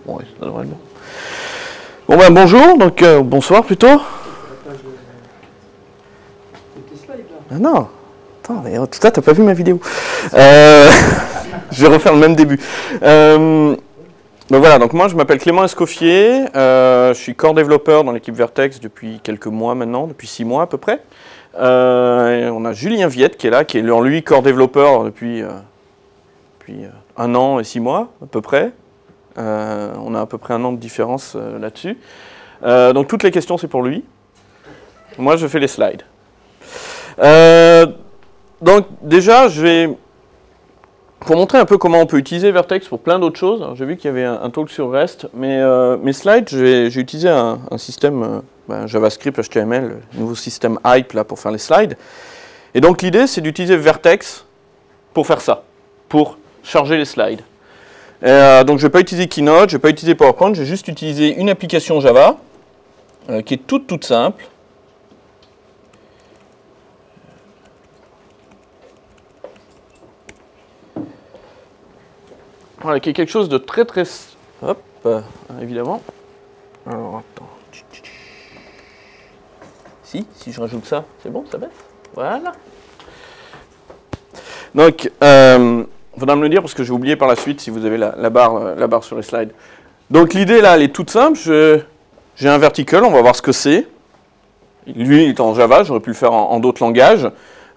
Ouais, ça devrait être bon. Bon ben bonjour, donc bonsoir plutôt. Ah non, attends, mais tout ça, t'as pas vu ma vidéo. Je vais refaire le même début. Donc voilà, donc moi je m'appelle Clément Escoffier, je suis core développeur dans l'équipe Vertex depuis quelques mois maintenant, depuis 6 mois à peu près. On a Julien Viette qui est là, qui est lui core développeur depuis 1 an et 6 mois à peu près. On a à peu près 1 an de différence là-dessus. Donc toutes les questions c'est pour lui. Moi je fais les slides. Donc déjà je vais... Pour montrer un peu comment on peut utiliser Vertex pour plein d'autres choses, j'ai vu qu'il y avait un talk sur REST, mais mes slides, j'ai utilisé un système JavaScript, HTML, nouveau système Hype là, pour faire les slides. Et donc l'idée, c'est d'utiliser Vertex pour faire ça, pour charger les slides. Donc je ne vais pas utiliser Keynote, je ne vais pas utiliser PowerPoint, je vais juste utiliser une application Java qui est toute simple. Voilà, qui est quelque chose de très... Hop, évidemment. Alors, attends. Si je rajoute ça, c'est bon, ça baisse. Voilà. Donc, faudra me le dire parce que j'ai oublié par la suite si vous avez la barre sur les slides. Donc, l'idée là, elle est toute simple. J'ai un vertical, on va voir ce que c'est. Lui, il est en Java, j'aurais pu le faire en d'autres langages.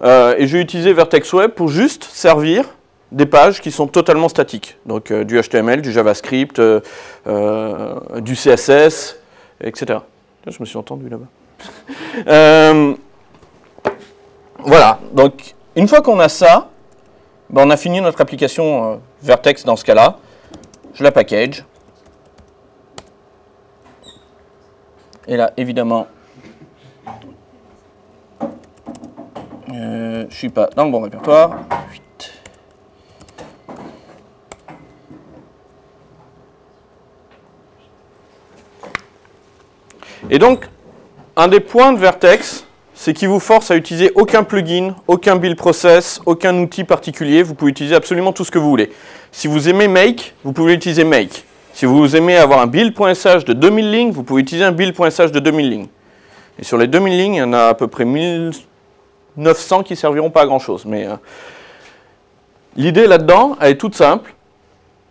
Et je vais utiliser Vertex Web pour juste servir des pages qui sont totalement statiques, donc du HTML, du JavaScript, du CSS, etc. Je me suis entendu là-bas. Voilà, donc une fois qu'on a ça, on a fini notre application Vertex dans ce cas-là. Je la package. Et là, évidemment, je ne suis pas dans le bon répertoire. Et donc, un des points de Vertex, c'est qu'il vous force à utiliser aucun plugin, aucun build process, aucun outil particulier. Vous pouvez utiliser absolument tout ce que vous voulez. Si vous aimez Make, vous pouvez utiliser Make. Si vous aimez avoir un build.sh de 2000 lignes, vous pouvez utiliser un build.sh de 2000 lignes. Et sur les 2000 lignes, il y en a à peu près 1900 qui ne serviront pas à grand-chose. Mais l'idée là-dedans, elle est toute simple.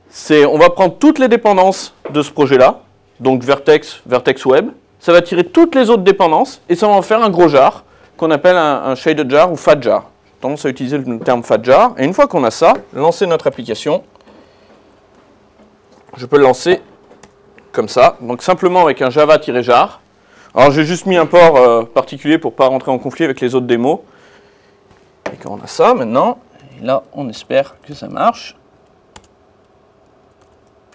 C'est on va prendre toutes les dépendances de ce projet-là, donc Vertex Web. Ça va tirer toutes les autres dépendances et ça va en faire un gros jar qu'on appelle un shaded jar ou fat jar. J'ai tendance à utiliser le terme fat jar. Et une fois qu'on a ça, lancer notre application. Je peux le lancer comme ça. Donc simplement avec un java-jar. Alors j'ai juste mis un port particulier pour ne pas rentrer en conflit avec les autres démos. Et quand on a ça maintenant, et là on espère que ça marche.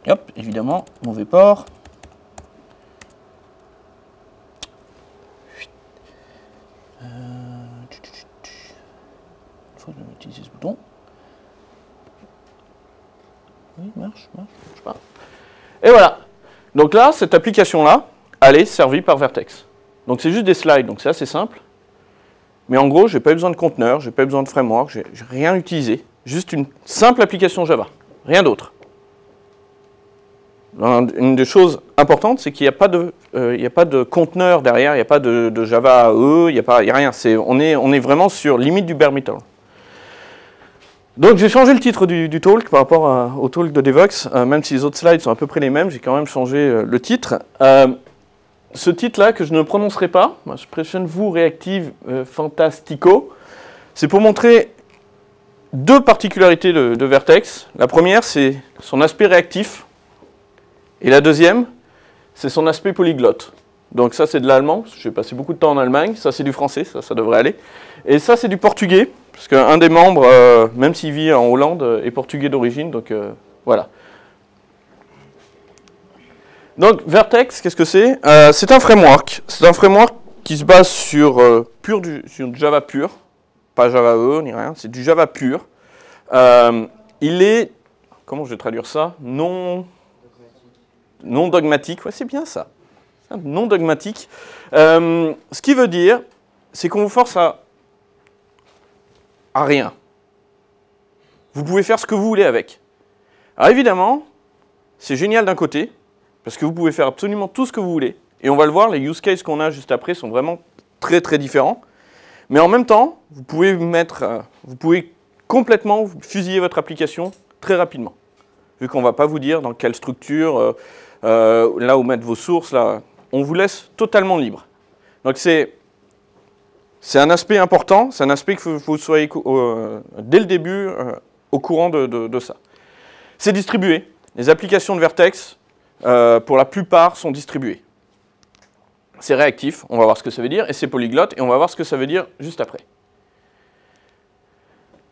Hop, évidemment, mauvais port. Je vais utiliser ce bouton. Oui, marche pas. Et voilà. Donc là, cette application-là, elle est servie par Vertex. Donc c'est juste des slides, donc c'est assez simple. Mais en gros, je n'ai pas eu besoin de conteneur, je n'ai pas eu besoin de framework, j'ai rien utilisé. Juste une simple application Java, rien d'autre. Une des choses importantes, c'est qu'il n'y a pas de conteneur derrière, il n'y a pas de Java AE, il n'y a rien. On est vraiment sur limite du bare metal. Donc j'ai changé le titre du talk par rapport au talk de Devox, même si les autres slides sont à peu près les mêmes, j'ai quand même changé le titre. Ce titre-là, que je ne prononcerai pas, Expression-vous Reactive Fantastico, c'est pour montrer 2 particularités de Vertex. La première, c'est son aspect réactif. Et la deuxième, c'est son aspect polyglotte. Donc ça, c'est de l'allemand, j'ai passé beaucoup de temps en Allemagne. Ça, c'est du français, ça devrait aller. Et ça, c'est du portugais, parce qu'un des membres, même s'il vit en Hollande, est portugais d'origine. Donc voilà. Donc Vertex, qu'est-ce que c'est? C'est un framework. C'est un framework qui se base sur du Java pur. Pas Java E, ni rien. C'est du Java pur. Il est, comment je vais traduire ça? Non dogmatique, ouais, c'est bien ça. Non dogmatique. Ce qui veut dire, c'est qu'on vous force à rien. Vous pouvez faire ce que vous voulez avec. Alors évidemment, c'est génial d'un côté, parce que vous pouvez faire absolument tout ce que vous voulez. Et on va le voir, les use cases qu'on a juste après sont vraiment très très différents. Mais en même temps, vous pouvez complètement fusiller votre application très rapidement. Vu qu'on ne va pas vous dire dans quelle structure, là où mettre vos sources, là, on vous laisse totalement libre. Donc c'est un aspect important, c'est un aspect qu'il faut que vous soyez dès le début au courant de ça. C'est distribué. Les applications de Vertex, pour la plupart, sont distribuées. C'est réactif, on va voir ce que ça veut dire, et c'est polyglotte, et on va voir ce que ça veut dire juste après.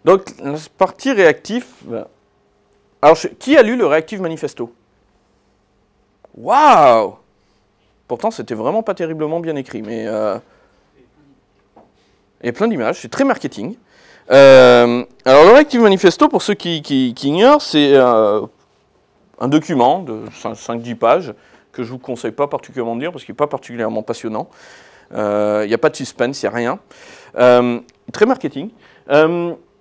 Donc, la partie réactif... Alors, qui a lu le Reactive Manifesto? Waouh! Pourtant, c'était vraiment pas terriblement bien écrit, mais... il y a plein d'images, c'est très marketing. Alors, le Reactive Manifesto, pour ceux qui ignorent, c'est un document de 5-10 pages que je ne vous conseille pas particulièrement de lire parce qu'il n'est pas particulièrement passionnant. Il n'y a pas de suspense, il n'y a rien. Très marketing.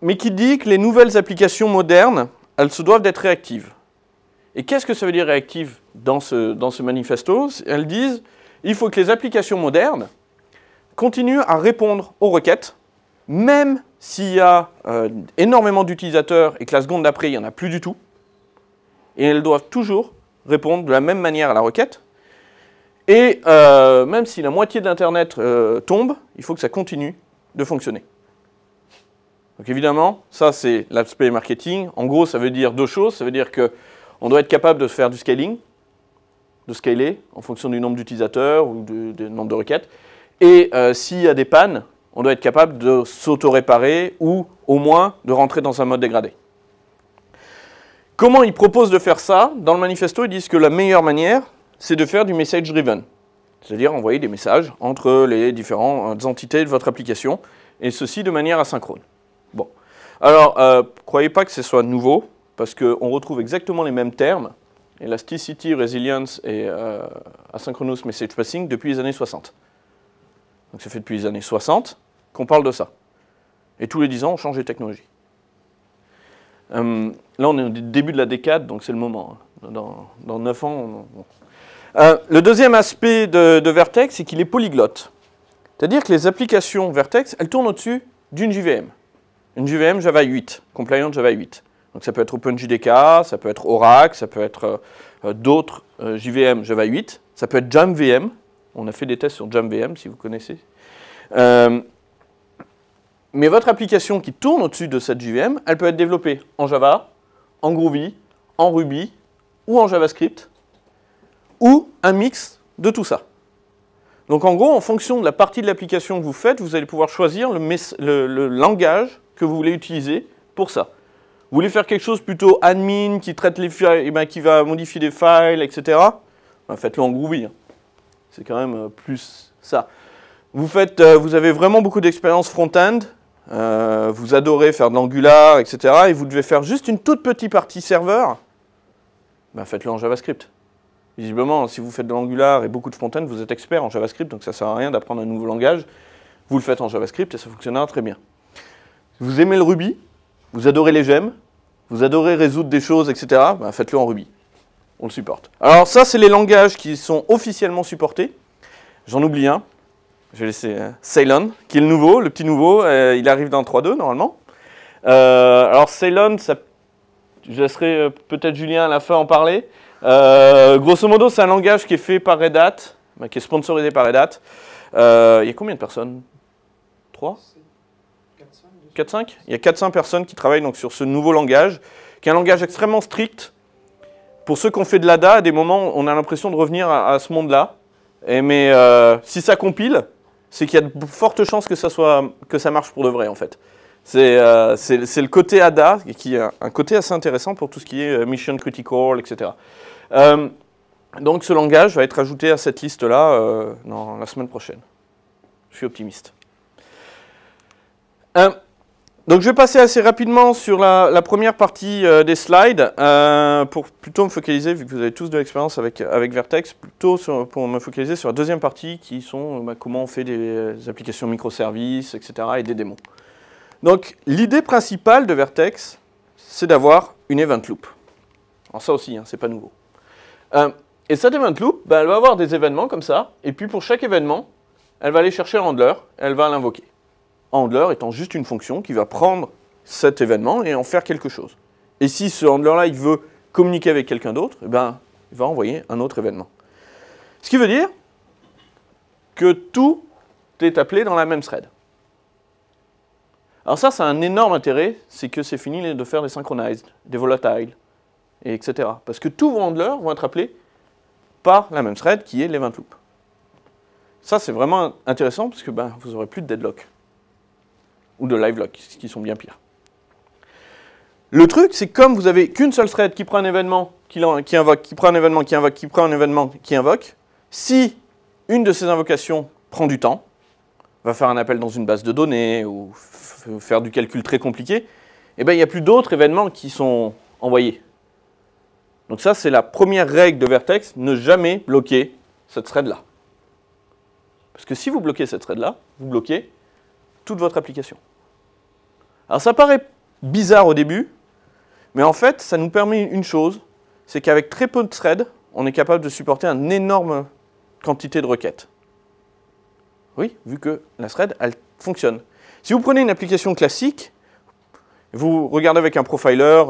Mais qui dit que les nouvelles applications modernes, elles se doivent d'être réactives. Et qu'est-ce que ça veut dire réactive dans ce manifesto? Elles disent il faut que les applications modernes continuent à répondre aux requêtes, même s'il y a énormément d'utilisateurs et que la seconde d'après, il n'y en a plus du tout. Et elles doivent toujours répondre de la même manière à la requête. Et même si la moitié d'Internet tombe, il faut que ça continue de fonctionner. Donc évidemment, ça c'est l'aspect marketing. En gros, ça veut dire deux choses. Ça veut dire qu'on doit être capable de faire du scaling, de scaler en fonction du nombre d'utilisateurs ou du nombre de requêtes. Et s'il y a des pannes, on doit être capable de s'auto-réparer ou au moins de rentrer dans un mode dégradé. Comment ils proposent de faire ça? Dans le manifesto, ils disent que la meilleure manière, c'est de faire du message driven. C'est-à-dire envoyer des messages entre les différentes entités de votre application, et ceci de manière asynchrone. Bon. Alors, croyez pas que ce soit nouveau, parce qu'on retrouve exactement les mêmes termes, elasticity, resilience et asynchronous message passing, depuis les années 60. Donc ça fait depuis les années 60 qu'on parle de ça. Et tous les 10 ans, on change les technologies. Là, on est au début de la décade, donc c'est le moment. Dans 9 ans, le deuxième aspect de Vertex, c'est qu'il est polyglotte. C'est-à-dire que les applications Vertex, elles tournent au-dessus d'une JVM. Une JVM Java 8, compliant Java 8. Donc ça peut être OpenJDK, ça peut être Oracle, ça peut être d'autres JVM Java 8, ça peut être JamVM. On a fait des tests sur JamVM, si vous connaissez. Mais votre application qui tourne au-dessus de cette JVM, elle peut être développée en Java, en Groovy, en Ruby ou en JavaScript, ou un mix de tout ça. Donc en gros, en fonction de la partie de l'application que vous faites, vous allez pouvoir choisir le langage que vous voulez utiliser pour ça. Vous voulez faire quelque chose plutôt admin, qui traite les files, qui va modifier des files, etc. Faites-le en Groovy. C'est quand même plus ça. Vous avez vraiment beaucoup d'expérience front-end, vous adorez faire de l'Angular, etc. Et vous devez faire juste une toute petite partie serveur, faites-le en JavaScript. Visiblement, si vous faites de l'Angular et beaucoup de front-end, vous êtes expert en JavaScript, donc ça ne sert à rien d'apprendre un nouveau langage. Vous le faites en JavaScript et ça fonctionnera très bien. Vous aimez le Ruby, vous adorez les gemmes, vous adorez résoudre des choses, etc. Faites-le en Ruby. On le supporte. Alors ça, c'est les langages qui sont officiellement supportés. J'en oublie un. Je vais laisser Ceylon, qui est le nouveau, le petit nouveau. Il arrive dans 3.2 normalement. Alors Ceylon, je laisserai peut-être Julien à la fin en parler. Grosso modo, c'est un langage qui est fait par Red Hat, qui est sponsorisé par Red Hat. Il y a combien de personnes? 3 4-5 Il y a 4-5 personnes qui travaillent donc sur ce nouveau langage, qui est un langage extrêmement strict. Pour ceux qui ont fait de l'ADA, à des moments, on a l'impression de revenir à ce monde-là. Mais si ça compile, c'est qu'il y a de fortes chances que ça marche pour de vrai, en fait. C'est le côté ADA, qui est un côté assez intéressant pour tout ce qui est mission critical, etc. Donc ce langage va être ajouté à cette liste-là dans la semaine prochaine. Je suis optimiste. Donc je vais passer assez rapidement sur la première partie des slides, pour plutôt me focaliser, vu que vous avez tous de l'expérience avec Vertex, plutôt pour me focaliser sur la deuxième partie, qui sont comment on fait des applications microservices, etc., et des démos. Donc l'idée principale de Vertex, c'est d'avoir une event loop. Alors ça aussi, c'est pas nouveau. Et cette event loop, ben, elle va avoir des événements comme ça, et puis pour chaque événement, elle va aller chercher un handler, elle va l'invoquer. Handler étant juste une fonction qui va prendre cet événement et en faire quelque chose. Et si ce handler-là, il veut communiquer avec quelqu'un d'autre, eh ben, il va envoyer un autre événement. Ce qui veut dire que tout est appelé dans la même thread. Alors ça a un énorme intérêt, c'est que c'est fini de faire des synchronized, des volatiles, et etc. Parce que tous vos handlers vont être appelés par la même thread qui est l'event loop. Ça, c'est vraiment intéressant parce que ben, vous n'aurez plus de deadlock. Ou de live lock, qui sont bien pires. Le truc, c'est que comme vous n'avez qu'une seule thread qui prend un événement, qui invoque, qui prend un événement, qui invoque, qui prend un événement, qui invoque, si une de ces invocations prend du temps, va faire un appel dans une base de données ou faire du calcul très compliqué, eh ben, il n'y a plus d'autres événements qui sont envoyés. Donc ça, c'est la première règle de Vertex, ne jamais bloquer cette thread-là. Parce que si vous bloquez cette thread-là, vous bloquez toute votre application. Alors ça paraît bizarre au début, mais en fait, ça nous permet une chose, c'est qu'avec très peu de threads, on est capable de supporter une énorme quantité de requêtes. Oui, vu que la thread, elle fonctionne. Si vous prenez une application classique, vous regardez avec un profiler,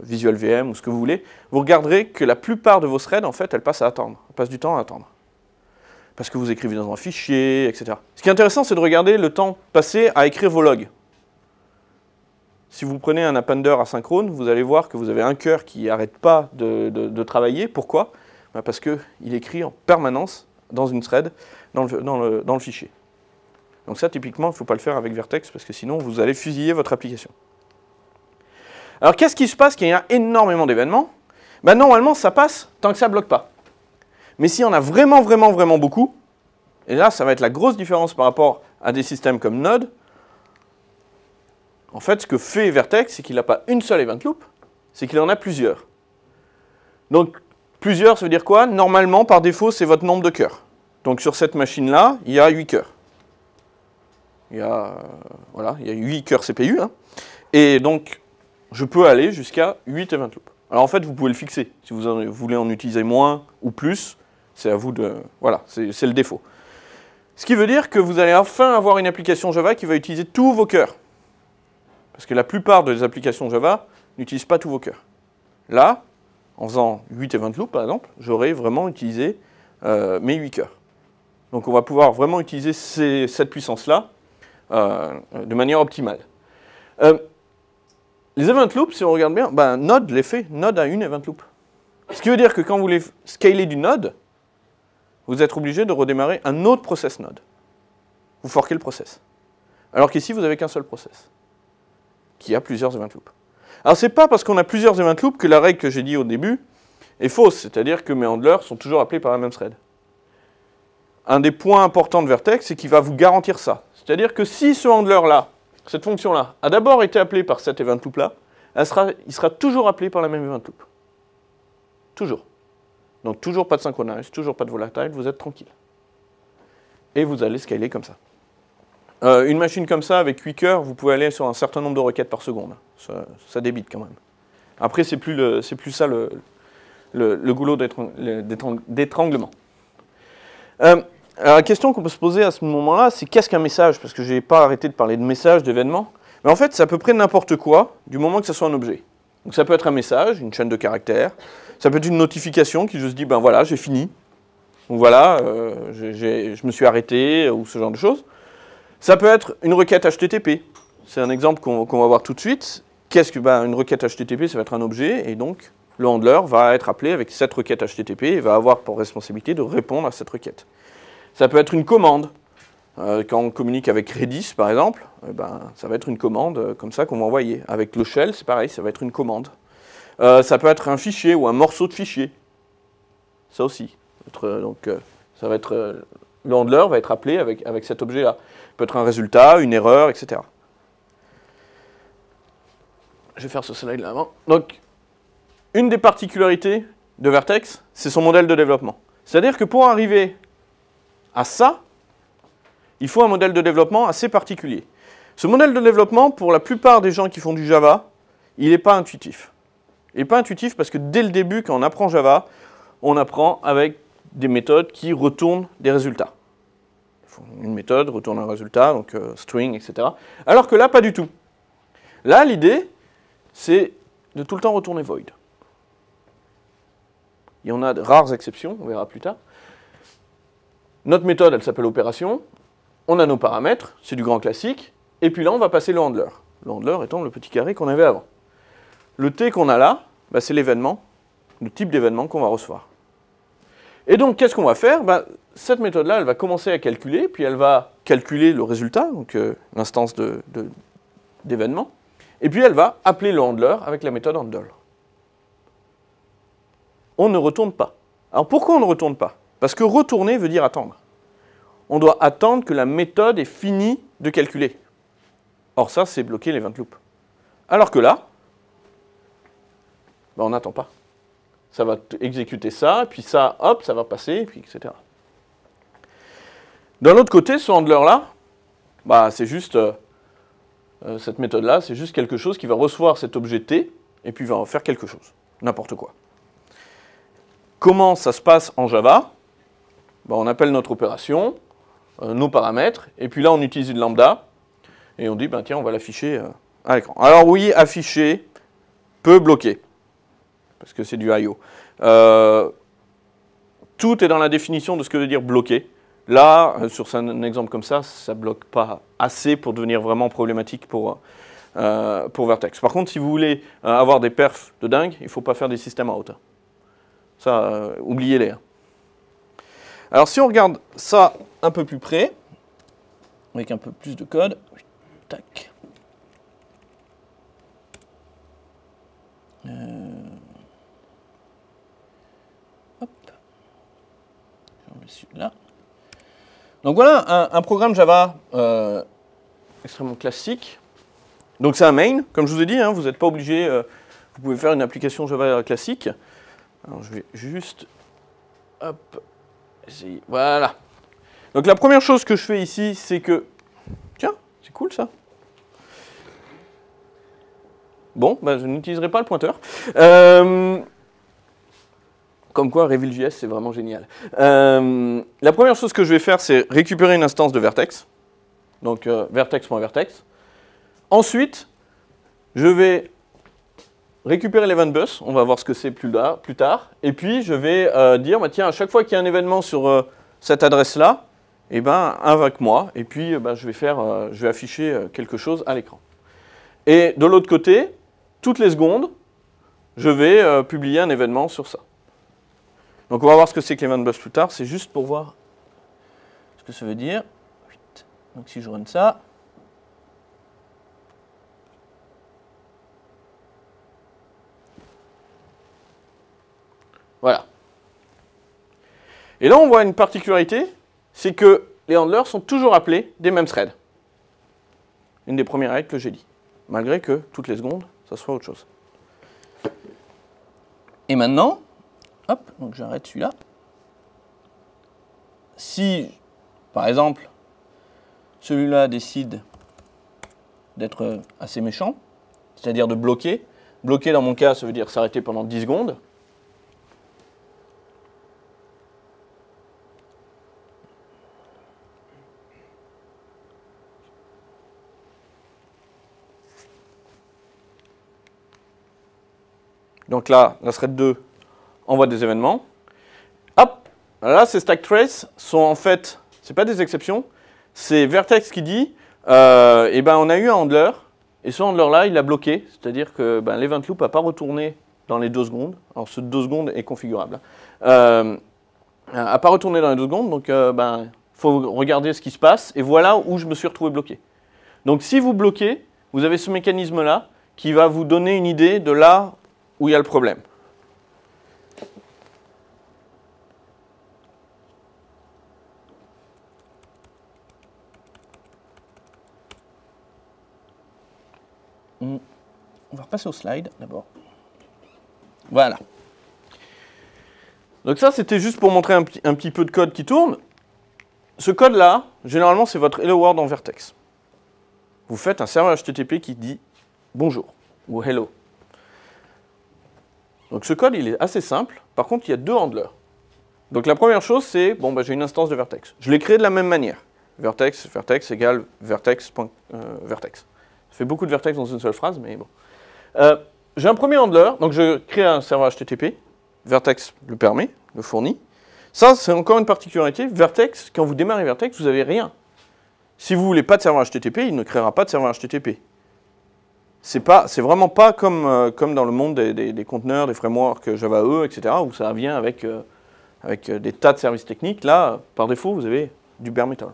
Visual VM ou ce que vous voulez, vous regarderez que la plupart de vos threads, en fait, elles passent à attendre. Elles passent du temps à attendre. Parce que vous écrivez dans un fichier, etc. Ce qui est intéressant, c'est de regarder le temps passé à écrire vos logs. Si vous prenez un appender asynchrone, vous allez voir que vous avez un cœur qui n'arrête pas de travailler. Pourquoi? Parce qu'il écrit en permanence dans une thread, dans le fichier. Donc ça, typiquement, il ne faut pas le faire avec Vertex, parce que sinon, vous allez fusiller votre application. Alors, qu'est-ce qui se passe quand il y a énormément d'événements? Ben, normalement, ça passe tant que ça ne bloque pas. Mais s'il y en a vraiment, vraiment, vraiment beaucoup, et là, ça va être la grosse différence par rapport à des systèmes comme Node, en fait, ce que fait Vertex, c'est qu'il n'a pas une seule event loop, c'est qu'il en a plusieurs. Donc, plusieurs, ça veut dire quoi? Normalement, par défaut, c'est votre nombre de cœurs. Donc, sur cette machine-là, il y a 8 cœurs. Il y a 8 cœurs CPU. Hein. Et donc, je peux aller jusqu'à 8 event loops. Alors, en fait, vous pouvez le fixer. Si vous voulez en utiliser moins ou plus, c'est à vous de... Voilà, c'est le défaut. Ce qui veut dire que vous allez enfin avoir une application Java qui va utiliser tous vos cœurs. Parce que la plupart des applications Java n'utilisent pas tous vos cœurs. Là, en faisant 8 event loops, par exemple, j'aurai vraiment utilisé mes 8 cœurs. Donc, on va pouvoir vraiment utiliser cette puissance-là de manière optimale. Les event loops, si on regarde bien, ben, Node les fait. Node a une event loop. Ce qui veut dire que quand vous voulez scaler du Node, vous êtes obligé de redémarrer un autre process Node. Vous forquez le process. Alors qu'ici, vous n'avez qu'un seul process, qui a plusieurs event loops. Alors, ce n'est pas parce qu'on a plusieurs event loops que la règle que j'ai dit au début est fausse, c'est-à-dire que mes handlers sont toujours appelés par la même thread. Un des points importants de Vertex, c'est qu'il va vous garantir ça. C'est-à-dire que si ce handler-là, cette fonction-là, a d'abord été appelée par cet event loop-là, il sera toujours appelé par la même event loop. Toujours. Donc toujours pas de synchronize, toujours pas de volatile, vous êtes tranquille. Et vous allez scaler comme ça. Une machine comme ça, avec 8 cœurs, vous pouvez aller sur un certain nombre de requêtes par seconde. Ça débite quand même. Après, c'est plus ça le goulot d'étranglement. Alors, la question qu'on peut se poser à ce moment-là, c'est qu'est-ce qu'un message? Parce que je n'ai pas arrêté de parler de message, d'événement. Mais en fait, c'est à peu près n'importe quoi, du moment que ce soit un objet. Donc ça peut être un message, une chaîne de caractères. Ça peut être une notification qui juste dit, ben voilà, j'ai fini. Ou voilà, je me suis arrêté, ou ce genre de choses. Ça peut être une requête HTTP. C'est un exemple qu'on va voir tout de suite. Qu'est-ce que une requête HTTP? Ça va être un objet, et donc le handler va être appelé avec cette requête HTTP et va avoir pour responsabilité de répondre à cette requête. Ça peut être une commande. Quand on communique avec Redis, par exemple, ça va être une commande comme ça qu'on va envoyer. Avec le shell, c'est pareil, ça va être une commande. Ça peut être un fichier ou un morceau de fichier. Ça aussi. Ça va être, le handler va être appelé avec cet objet-là. Ça peut être un résultat, une erreur, etc. Je vais faire ce slide là avant. Donc, une des particularités de Vertex, c'est son modèle de développement. C'est-à-dire que pour arriver à ça, il faut un modèle de développement assez particulier. Ce modèle de développement, pour la plupart des gens qui font du Java, il n'est pas intuitif. Il n'est pas intuitif parce que dès le début, quand on apprend Java, on apprend avec des méthodes qui retournent des résultats. Une méthode retourne un résultat, donc string, etc. Alors que là, pas du tout. Là, l'idée, c'est de tout le temps retourner void. Il y en a de rares exceptions, on verra plus tard. Notre méthode, elle s'appelle opération. On a nos paramètres, c'est du grand classique. Et puis là, on va passer le handler. Le handler étant le petit carré qu'on avait avant. Le T qu'on a là, bah, c'est l'événement, le type d'événement qu'on va recevoir. Et donc, qu'est-ce qu'on va faire? Bah, cette méthode-là, elle va commencer à calculer, puis elle va calculer le résultat, donc l'instance d'événement. Et puis elle va appeler le handler avec la méthode handle. On ne retourne pas. Alors pourquoi on ne retourne pas? Parce que retourner veut dire attendre. On doit attendre que la méthode ait fini de calculer. Or ça, c'est bloquer l'event loop. Alors que là, ben, on n'attend pas. Ça va exécuter ça, puis ça, hop, ça va passer, puis etc. D'un autre côté, ce handler-là, bah, c'est juste... cette méthode-là, c'est juste quelque chose qui va recevoir cet objet T, et puis va en faire quelque chose, n'importe quoi. Comment ça se passe en Java? Ben, on appelle notre opération, nos paramètres, et puis là on utilise une lambda, et on dit, ben, tiens, on va l'afficher à l'écran. Alors oui, afficher peut bloquer, parce que c'est du I/O. Tout est dans la définition de ce que veut dire bloquer. Là, sur un exemple comme ça, ça ne bloque pas assez pour devenir vraiment problématique pour Vertex. Par contre, si vous voulez avoir des perfs de dingue, il ne faut pas faire des systèmes out. Ça, oubliez-les. Alors, si on regarde ça un peu plus près, avec un peu plus de code, tac. Hop. Je remets celui-là. Donc voilà un programme Java extrêmement classique. Donc c'est un main, comme je vous ai dit, hein, vous n'êtes pas obligé, vous pouvez faire une application Java classique. Alors je vais juste, hop, essayer, voilà. Donc la première chose que je fais ici, c'est que, tiens, c'est cool ça. Bon, ben, je n'utiliserai pas le pointeur. Comme quoi, Reveal.js, c'est vraiment génial. La première chose que je vais faire, c'est récupérer une instance de Vertex. Donc, vertex.vertex. Ensuite, je vais récupérer l'event bus. On va voir ce que c'est plus tard. Et puis, je vais dire, bah, tiens, à chaque fois qu'il y a un événement sur cette adresse-là, eh ben, invoque-moi. Et puis, je vais afficher quelque chose à l'écran. Et de l'autre côté, toutes les secondes, je vais publier un événement sur ça. Donc on va voir ce que c'est que l'event bus plus tard, c'est juste pour voir ce que ça veut dire. Donc si je run ça, voilà. Et là on voit une particularité, c'est que les handlers sont toujours appelés des mêmes threads. Une des premières règles que j'ai dit, malgré que toutes les secondes, ça soit autre chose. Et maintenant, hop, donc j'arrête celui-là. Si, par exemple, celui-là décide d'être assez méchant, c'est-à-dire de bloquer. Bloquer, dans mon cas, ça veut dire s'arrêter pendant 10 secondes. Donc là, la thread 2 envoie des événements. Hop, là, ces stack traces sont en fait, c'est pas des exceptions, c'est Vertex qui dit, eh ben, on a eu un handler, et ce handler-là, il a bloqué, c'est-à-dire que ben, l'event loop n'a pas retourné dans les 2 secondes. Alors, ce 2 secondes est configurable. N'a pas retourné dans les 2 secondes, donc ben, faut regarder ce qui se passe, et voilà où je me suis retrouvé bloqué. Donc, si vous bloquez, vous avez ce mécanisme-là qui va vous donner une idée de là où il y a le problème. On va repasser au slide d'abord. Voilà. Donc ça, c'était juste pour montrer un petit peu de code qui tourne. Ce code-là, généralement, c'est votre Hello World en Vertex. Vous faites un serveur HTTP qui dit bonjour ou hello. Donc ce code, il est assez simple. Par contre, il y a 2 handlers. Donc la première chose, c'est, bon, bah, j'ai une instance de vertex. Je l'ai créée de la même manière. Vertex égale vertex. Vertex. Ça fait beaucoup de vertex dans une seule phrase, mais bon. J'ai un premier handler, donc je crée un serveur HTTP. Vertex le permet, le fournit. Ça, c'est encore une particularité. Vertex, quand vous démarrez Vertex, vous n'avez rien. Si vous ne voulez pas de serveur HTTP, il ne créera pas de serveur HTTP. C'est vraiment pas comme dans le monde des conteneurs, des frameworks Java EE, etc., où ça vient avec des tas de services techniques. Là, par défaut, vous avez du bare metal.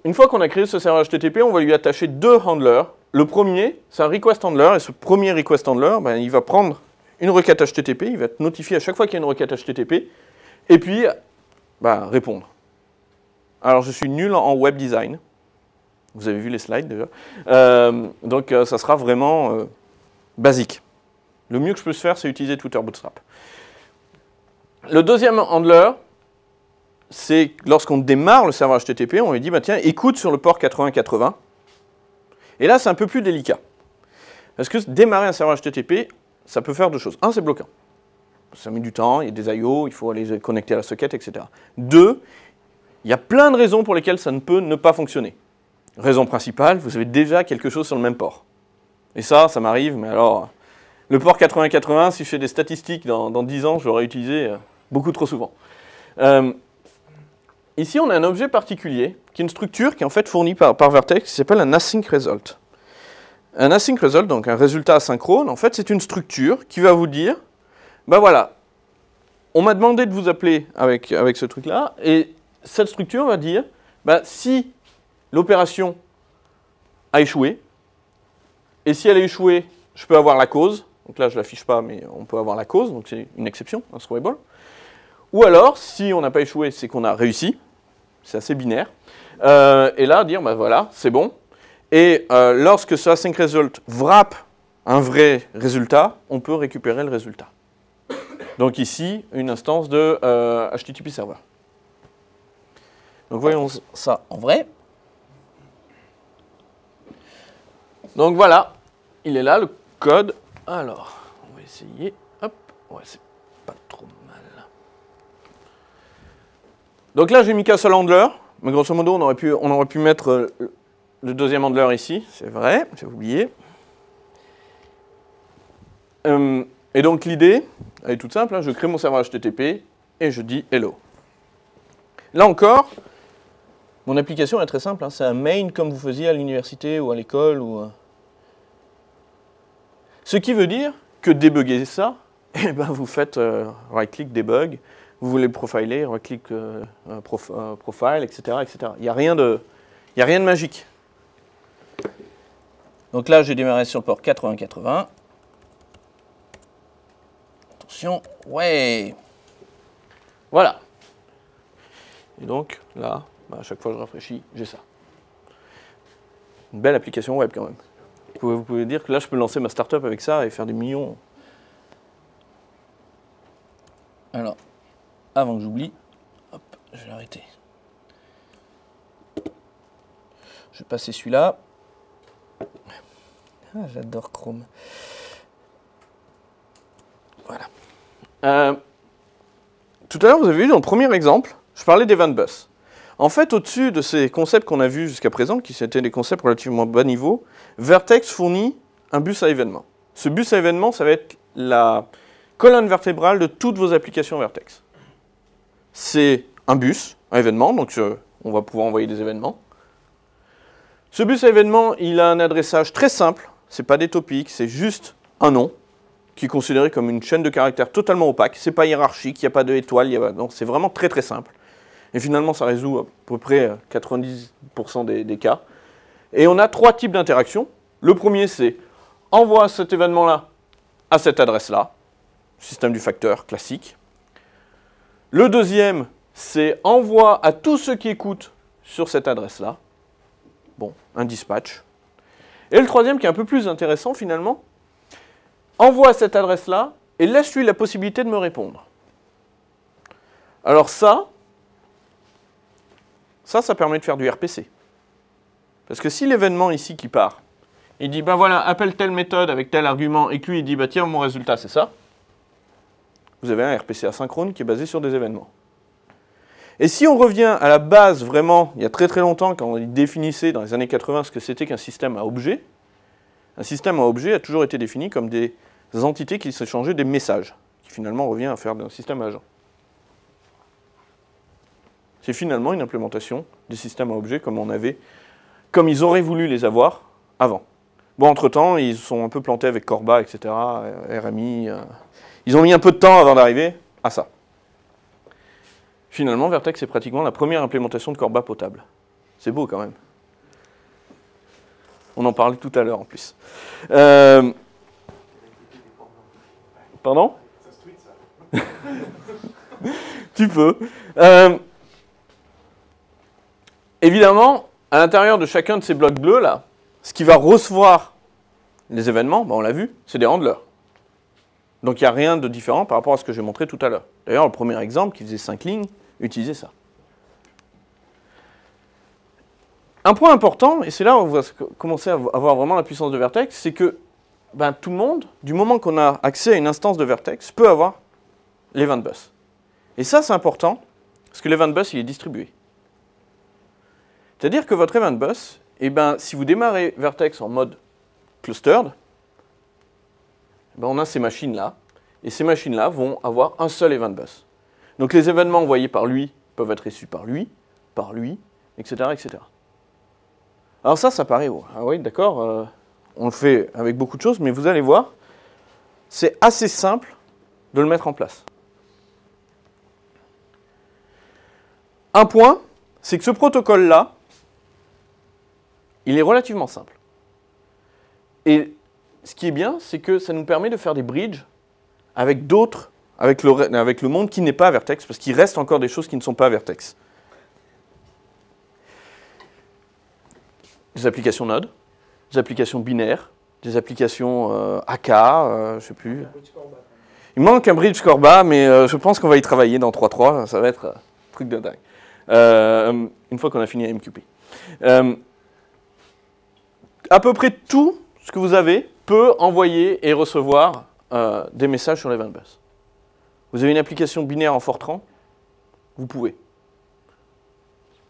Une fois qu'on a créé ce serveur HTTP, on va lui attacher deux handlers. Le premier, c'est un request handler, et ce premier request handler, ben, il va prendre une requête HTTP, il va te notifier à chaque fois qu'il y a une requête HTTP, et puis ben, répondre. Alors, je suis nul en web design. Vous avez vu les slides déjà. Donc, ça sera vraiment basique. Le mieux que je peux faire, c'est utiliser Twitter Bootstrap. Le deuxième handler, c'est lorsqu'on démarre le serveur HTTP, on lui dit, bah, tiens, écoute sur le port 8080. Et là, c'est un peu plus délicat. Parce que démarrer un serveur HTTP, ça peut faire deux choses. Un, c'est bloquant. Ça met du temps, il y a des I/O, il faut aller connecter à la socket, etc. Deux, il y a plein de raisons pour lesquelles ça ne peut ne pas fonctionner. Raison principale, vous avez déjà quelque chose sur le même port. Et ça m'arrive, mais alors, le port 8080, si je fais des statistiques dans 10 ans, je l'aurais utilisé beaucoup trop souvent. Ici, on a un objet particulier, qui est une structure qui est en fait fournie par Vertex, qui s'appelle un async result. Un async result, donc un résultat asynchrone, en fait, c'est une structure qui va vous dire, ben voilà, on m'a demandé de vous appeler avec ce truc-là, et cette structure va dire, ben, si l'opération a échoué, et si elle a échoué, je peux avoir la cause, donc là je ne l'affiche pas, mais on peut avoir la cause, donc c'est une exception, un throwable. Ou alors, si on n'a pas échoué, c'est qu'on a réussi, c'est assez binaire, et là dire, ben voilà, c'est bon, et lorsque ce async result wrap un vrai résultat, on peut récupérer le résultat. Donc ici, une instance de HTTP server. Donc voyons ça en vrai. Donc voilà, il est là le code. Alors, on va essayer. Hop, ouais, c'est pas trop mal. Donc là, j'ai mis qu'un seul handler, mais grosso modo, on aurait pu mettre le deuxième handler ici, c'est vrai, j'ai oublié. Et donc l'idée, elle est toute simple, hein, je crée mon serveur HTTP et je dis hello. Là encore, mon application est très simple, hein, c'est un main comme vous faisiez à l'université ou à l'école. Ce qui veut dire que débugger ça, eh ben vous faites right-click debug, vous voulez profiler, right-click profile, etc., etc. Il n'y a rien de magique. Donc là, j'ai démarré sur le port 8080. Attention, ouais. Voilà. Et donc là, à chaque fois que je rafraîchis, j'ai ça. Une belle application web quand même. Vous pouvez dire que là, je peux lancer ma startup avec ça et faire des millions. Alors, avant que j'oublie, hop, je vais arrêter. Je vais passer celui-là. Ah, j'adore Chrome. Voilà. Tout à l'heure, vous avez vu dans le premier exemple, je parlais d'event bus. En fait, au-dessus de ces concepts qu'on a vus jusqu'à présent, qui étaient des concepts relativement bas niveau, Vertex fournit un bus à événements. Ce bus à événements, ça va être la colonne vertébrale de toutes vos applications Vertex. C'est un bus à événements, donc on va pouvoir envoyer des événements. Ce bus à événements, il a un adressage très simple, c'est pas des topics, c'est juste un nom, qui est considéré comme une chaîne de caractères totalement opaque, c'est pas hiérarchique, il n'y a pas d'étoile, donc c'est vraiment très très simple. Et finalement, ça résout à peu près 90% des cas. Et on a trois types d'interactions. Le premier, c'est envoie cet événement-là à cette adresse-là, système du facteur classique. Le deuxième, c'est envoie à tous ceux qui écoutent sur cette adresse-là. Bon, un dispatch. Et le troisième, qui est un peu plus intéressant finalement, envoie à cette adresse-là et laisse-lui la possibilité de me répondre. Alors ça permet de faire du RPC. Parce que si l'événement ici qui part, il dit, ben voilà, appelle telle méthode avec tel argument, et que lui, il dit, bah tiens, mon résultat, c'est ça. vous avez un RPC asynchrone qui est basé sur des événements. Et si on revient à la base, vraiment, il y a très très longtemps, quand on définissait dans les années 80 ce que c'était qu'un système à objet, un système à objet a toujours été défini comme des entités qui s'échangeaient des messages, qui finalement revient à faire d'un système à agent. C'est finalement une implémentation des systèmes à objet comme ils auraient voulu les avoir avant. Bon, entre-temps, ils se sont un peu plantés avec Corba, etc., RMI. Ils ont mis un peu de temps avant d'arriver à ça. Finalement, Vertex est pratiquement la première implémentation de Corba potable. C'est beau quand même. On en parlait tout à l'heure en plus. Pardon ? Ça se tweet, ça. Tu peux. Évidemment, à l'intérieur de chacun de ces blocs bleus, là, ce qui va recevoir les événements, on l'a vu, c'est des handlers. Donc il n'y a rien de différent par rapport à ce que j'ai montré tout à l'heure. D'ailleurs, le premier exemple, qui faisait 5 lignes, utilisait ça. Un point important, et c'est là où on va commencer à avoir vraiment la puissance de Vertex, c'est que tout le monde, du moment qu'on a accès à une instance de Vertex, peut avoir l'event bus. Et ça, c'est important, parce que l'event bus, il est distribué. C'est-à-dire que votre event bus, si vous démarrez Vertex en mode clustered, on a ces machines-là, et ces machines-là vont avoir un seul event bus. Donc les événements envoyés par lui peuvent être reçus par lui, etc., etc. Alors ça paraît, ah oui, d'accord, on le fait avec beaucoup de choses, mais vous allez voir, c'est assez simple de le mettre en place. Un point, c'est que ce protocole-là, il est relativement simple. Et ce qui est bien, c'est que ça nous permet de faire des bridges avec d'autres, avec le monde qui n'est pas Vertex, parce qu'il reste encore des choses qui ne sont pas Vertex. Des applications Node, des applications binaires, des applications AK, je ne sais plus. Il manque un bridge Corba, mais je pense qu'on va y travailler dans 3.3, ça va être un truc de dingue. Une fois qu'on a fini MQP. À peu près tout ce que vous avez peut envoyer et recevoir des messages sur l'event bus. Vous avez une application binaire en Fortran, vous pouvez.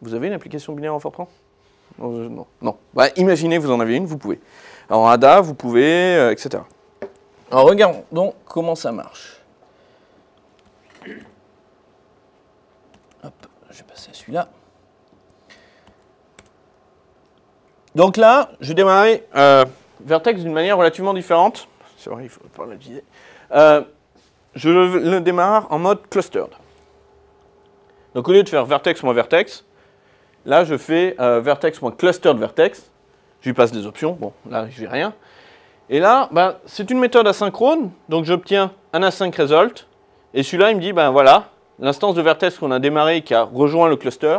Vous avez une application binaire en Fortran ? Non. Imaginez, vous en avez une, vous pouvez. Alors, en ADA, vous pouvez, etc. Alors, regardons comment ça marche. Hop, je vais passer à celui-là. Donc là, je vais démarrer Vertex d'une manière relativement différente. C'est vrai, il ne faut pas l'utiliser. Je le démarre en mode clustered. Donc, au lieu de faire Vertex, là, je fais Vertex.clusteredVertex. Je lui passe des options. Bon, là, je n'ai rien. Et là, c'est une méthode asynchrone. Donc, j'obtiens un async result. Et celui-là, il me dit, voilà, l'instance de Vertex qu'on a démarré qui a rejoint le cluster,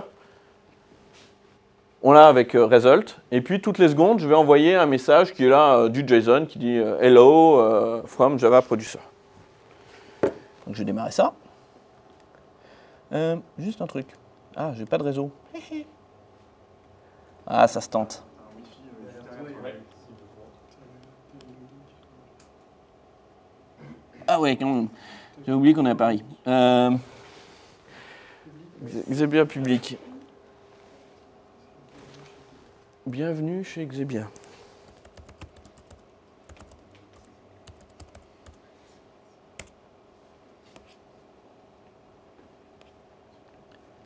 on l'a avec result. Et puis, toutes les secondes, je vais envoyer un message qui est là du JSON qui dit hello from Java producer. Donc, je vais démarrer ça. Juste un truc. Ah, j'ai pas de réseau. Ah, ça se tente. Ah ouais, quand même. J'ai oublié qu'on est à Paris. Xebia public. Bienvenue chez Xebia.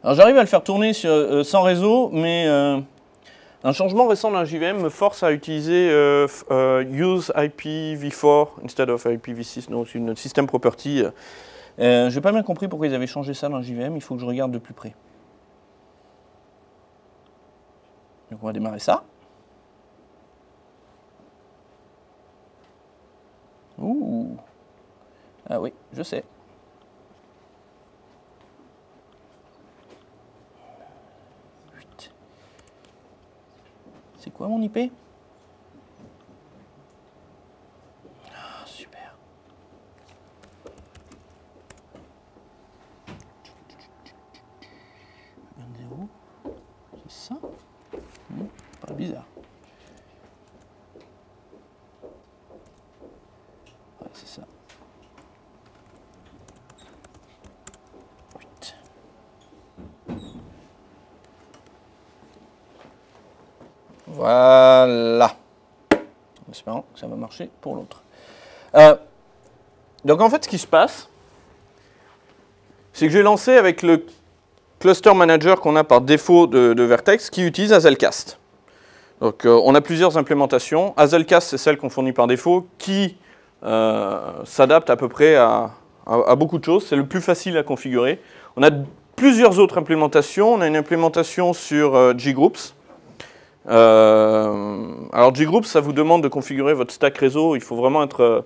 Alors j'arrive à le faire tourner sans réseau, mais un changement récent d'un JVM me force à utiliser use IPv4 instead of IPv6, donc une system property. Je n'ai pas bien compris pourquoi ils avaient changé ça dans le JVM, il faut que je regarde de plus près. Donc on va démarrer ça. Ouh. Ah oui, je sais. C'est quoi mon IP? Ah, super. C'est ça? Pas bizarre. Ouais, c'est ça. Voilà. En espérant que ça va marcher pour l'autre. Donc en fait, ce qui se passe, c'est que j'ai lancé avec le cluster manager qu'on a par défaut de Vertex qui utilise Hazelcast. Donc on a plusieurs implémentations. Hazelcast, c'est celle qu'on fournit par défaut qui s'adapte à peu près à beaucoup de choses. C'est le plus facile à configurer. On a plusieurs autres implémentations. On a une implémentation sur Groups. Alors Groups, ça vous demande de configurer votre stack réseau. Il faut vraiment être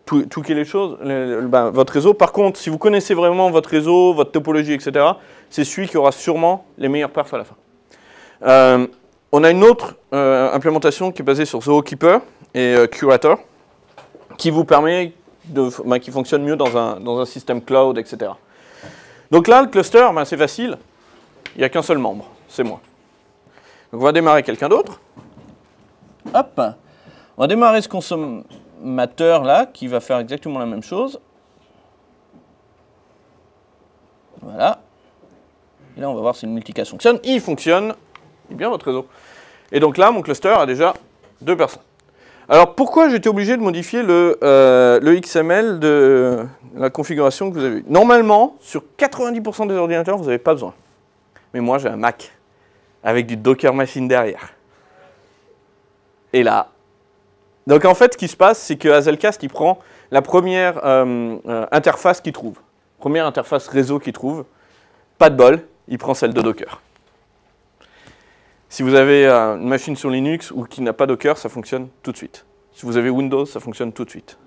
tweaker les choses, votre réseau. Par contre, si vous connaissez vraiment votre réseau, votre topologie, etc., c'est celui qui aura sûrement les meilleurs perfs à la fin. On a une autre implémentation qui est basée sur Zookeeper et Curator, qui vous permet qui fonctionne mieux dans un système cloud, etc. Donc là, le cluster, c'est facile. Il n'y a qu'un seul membre, c'est moi. Donc on va démarrer quelqu'un d'autre. Hop. On va démarrer ce consommateur là, qui va faire exactement la même chose. Voilà. Et là, on va voir si le multicast fonctionne. Il fonctionne. Il est bien votre réseau. Et donc là, mon cluster a déjà 2 personnes. Alors pourquoi j'étais obligé de modifier le XML de la configuration que vous avez vue? Normalement, sur 90% des ordinateurs, vous n'avez pas besoin. Mais moi, j'ai un Mac avec du Docker Machine derrière. Et là... Donc en fait, ce qui se passe, c'est que Hazelcast, il prend la première interface qu'il trouve. Première interface réseau qu'il trouve. Pas de bol, il prend celle de Docker. Si vous avez une machine sur Linux ou qui n'a pas Docker, ça fonctionne tout de suite. Si vous avez Windows, ça fonctionne tout de suite.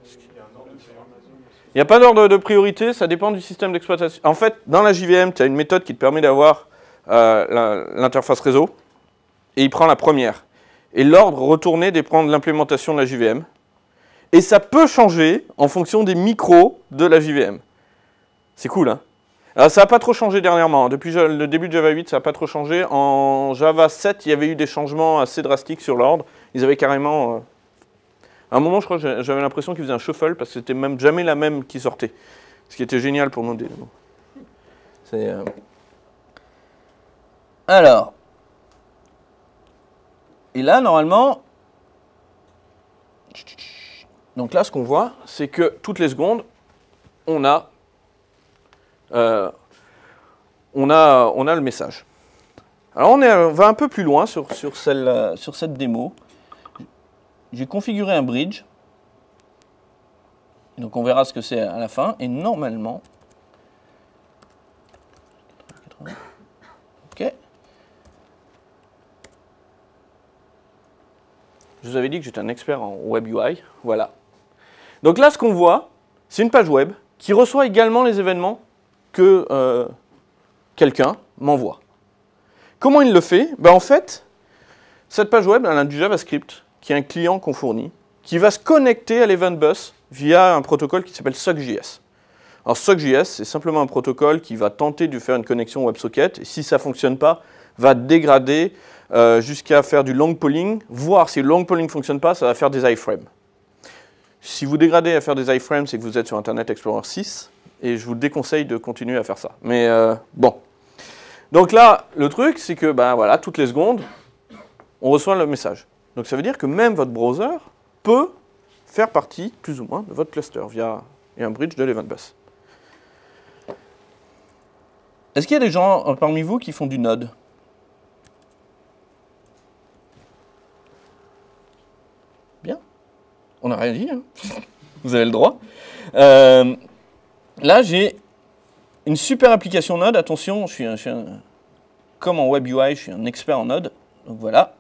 Il n'y a pas d'ordre de priorité, ça dépend du système d'exploitation. En fait, dans la JVM, tu as une méthode qui te permet d'avoir l'interface réseau, et il prend la première. Et l'ordre retourné dépend de l'implémentation de la JVM. Et ça peut changer en fonction des micros de la JVM. C'est cool, hein? Alors, ça n'a pas trop changé dernièrement. Depuis le début de Java 8, ça n'a pas trop changé. En Java 7, il y avait eu des changements assez drastiques sur l'ordre. Ils avaient carrément... À un moment, je crois que j'avais l'impression qu'ils faisaient un shuffle parce que c'était même jamais la même qui sortait. Ce qui était génial pour nous. C'est... Alors... Et là, normalement... Donc là, ce qu'on voit, c'est que toutes les secondes, on a le message. Alors on va un peu plus loin sur cette démo. J'ai configuré un bridge. Donc on verra ce que c'est à la fin. Et normalement... Ok. Je vous avais dit que j'étais un expert en Web UI. Voilà. Donc là, ce qu'on voit, c'est une page web qui reçoit également les événements que quelqu'un m'envoie. Comment il le fait? En fait, cette page web, elle a du JavaScript, qui est un client qu'on fournit, qui va se connecter à l'Event Bus via un protocole qui s'appelle SockJS. Alors SockJS, c'est simplement un protocole qui va tenter de faire une connexion WebSocket, et si ça ne fonctionne pas, va dégrader jusqu'à faire du long polling, voire si le long polling ne fonctionne pas, ça va faire des iframes. Si vous dégradez à faire des iframes, c'est que vous êtes sur Internet Explorer 6, et je vous déconseille de continuer à faire ça. Mais bon. Donc là, le truc, c'est que voilà, toutes les secondes, on reçoit le message. Donc ça veut dire que même votre browser peut faire partie, plus ou moins, de votre cluster via un bridge de l'Event Bus. Est-ce qu'il y a des gens parmi vous qui font du Node? Bien. On n'a rien dit, hein. Vous avez le droit. Là, j'ai une super application Node. Attention, comme en Web UI, je suis un expert en Node. Donc voilà.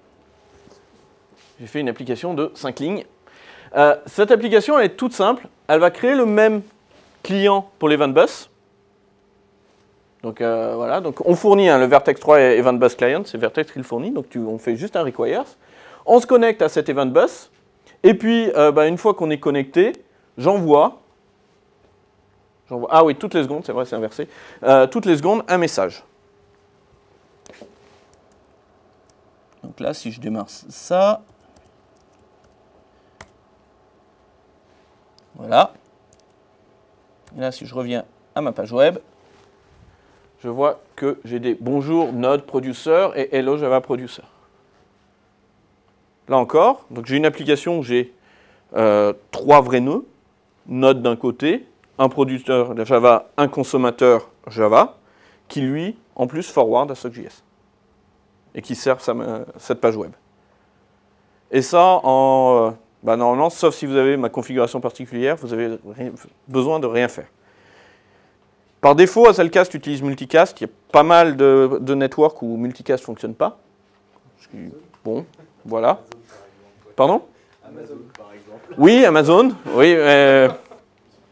J'ai fait une application de 5 lignes. Cette application, elle est toute simple. Elle va créer le même client pour l'Event Bus. Donc voilà. Donc on fournit le Vertex 3 Event Bus Client. C'est Vertex qui le fournit. Donc on fait juste un requires. On se connecte à cet Event Bus. Et puis, une fois qu'on est connecté, j'envoie... Ah oui, toutes les secondes, c'est vrai, c'est inversé. Toutes les secondes, un message. Donc là, si je démarre ça... Voilà. Et là, si je reviens à ma page web, je vois que j'ai des bonjour Node Producer et hello Java Producer. là encore, donc j'ai une application où j'ai 3 vrais nœuds, node d'un côté, un producteur de Java, un consommateur Java, qui lui, en plus, forward à SockJS, et qui sert cette page web. Et ça, normalement, sauf si vous avez ma configuration particulière, vous avez besoin de rien faire. Par défaut, Hazelcast utilise multicast. Il y a pas mal de networks où multicast ne fonctionne pas. Bon, voilà. Pardon ? Amazon, par exemple. Oui, Amazon. Oui,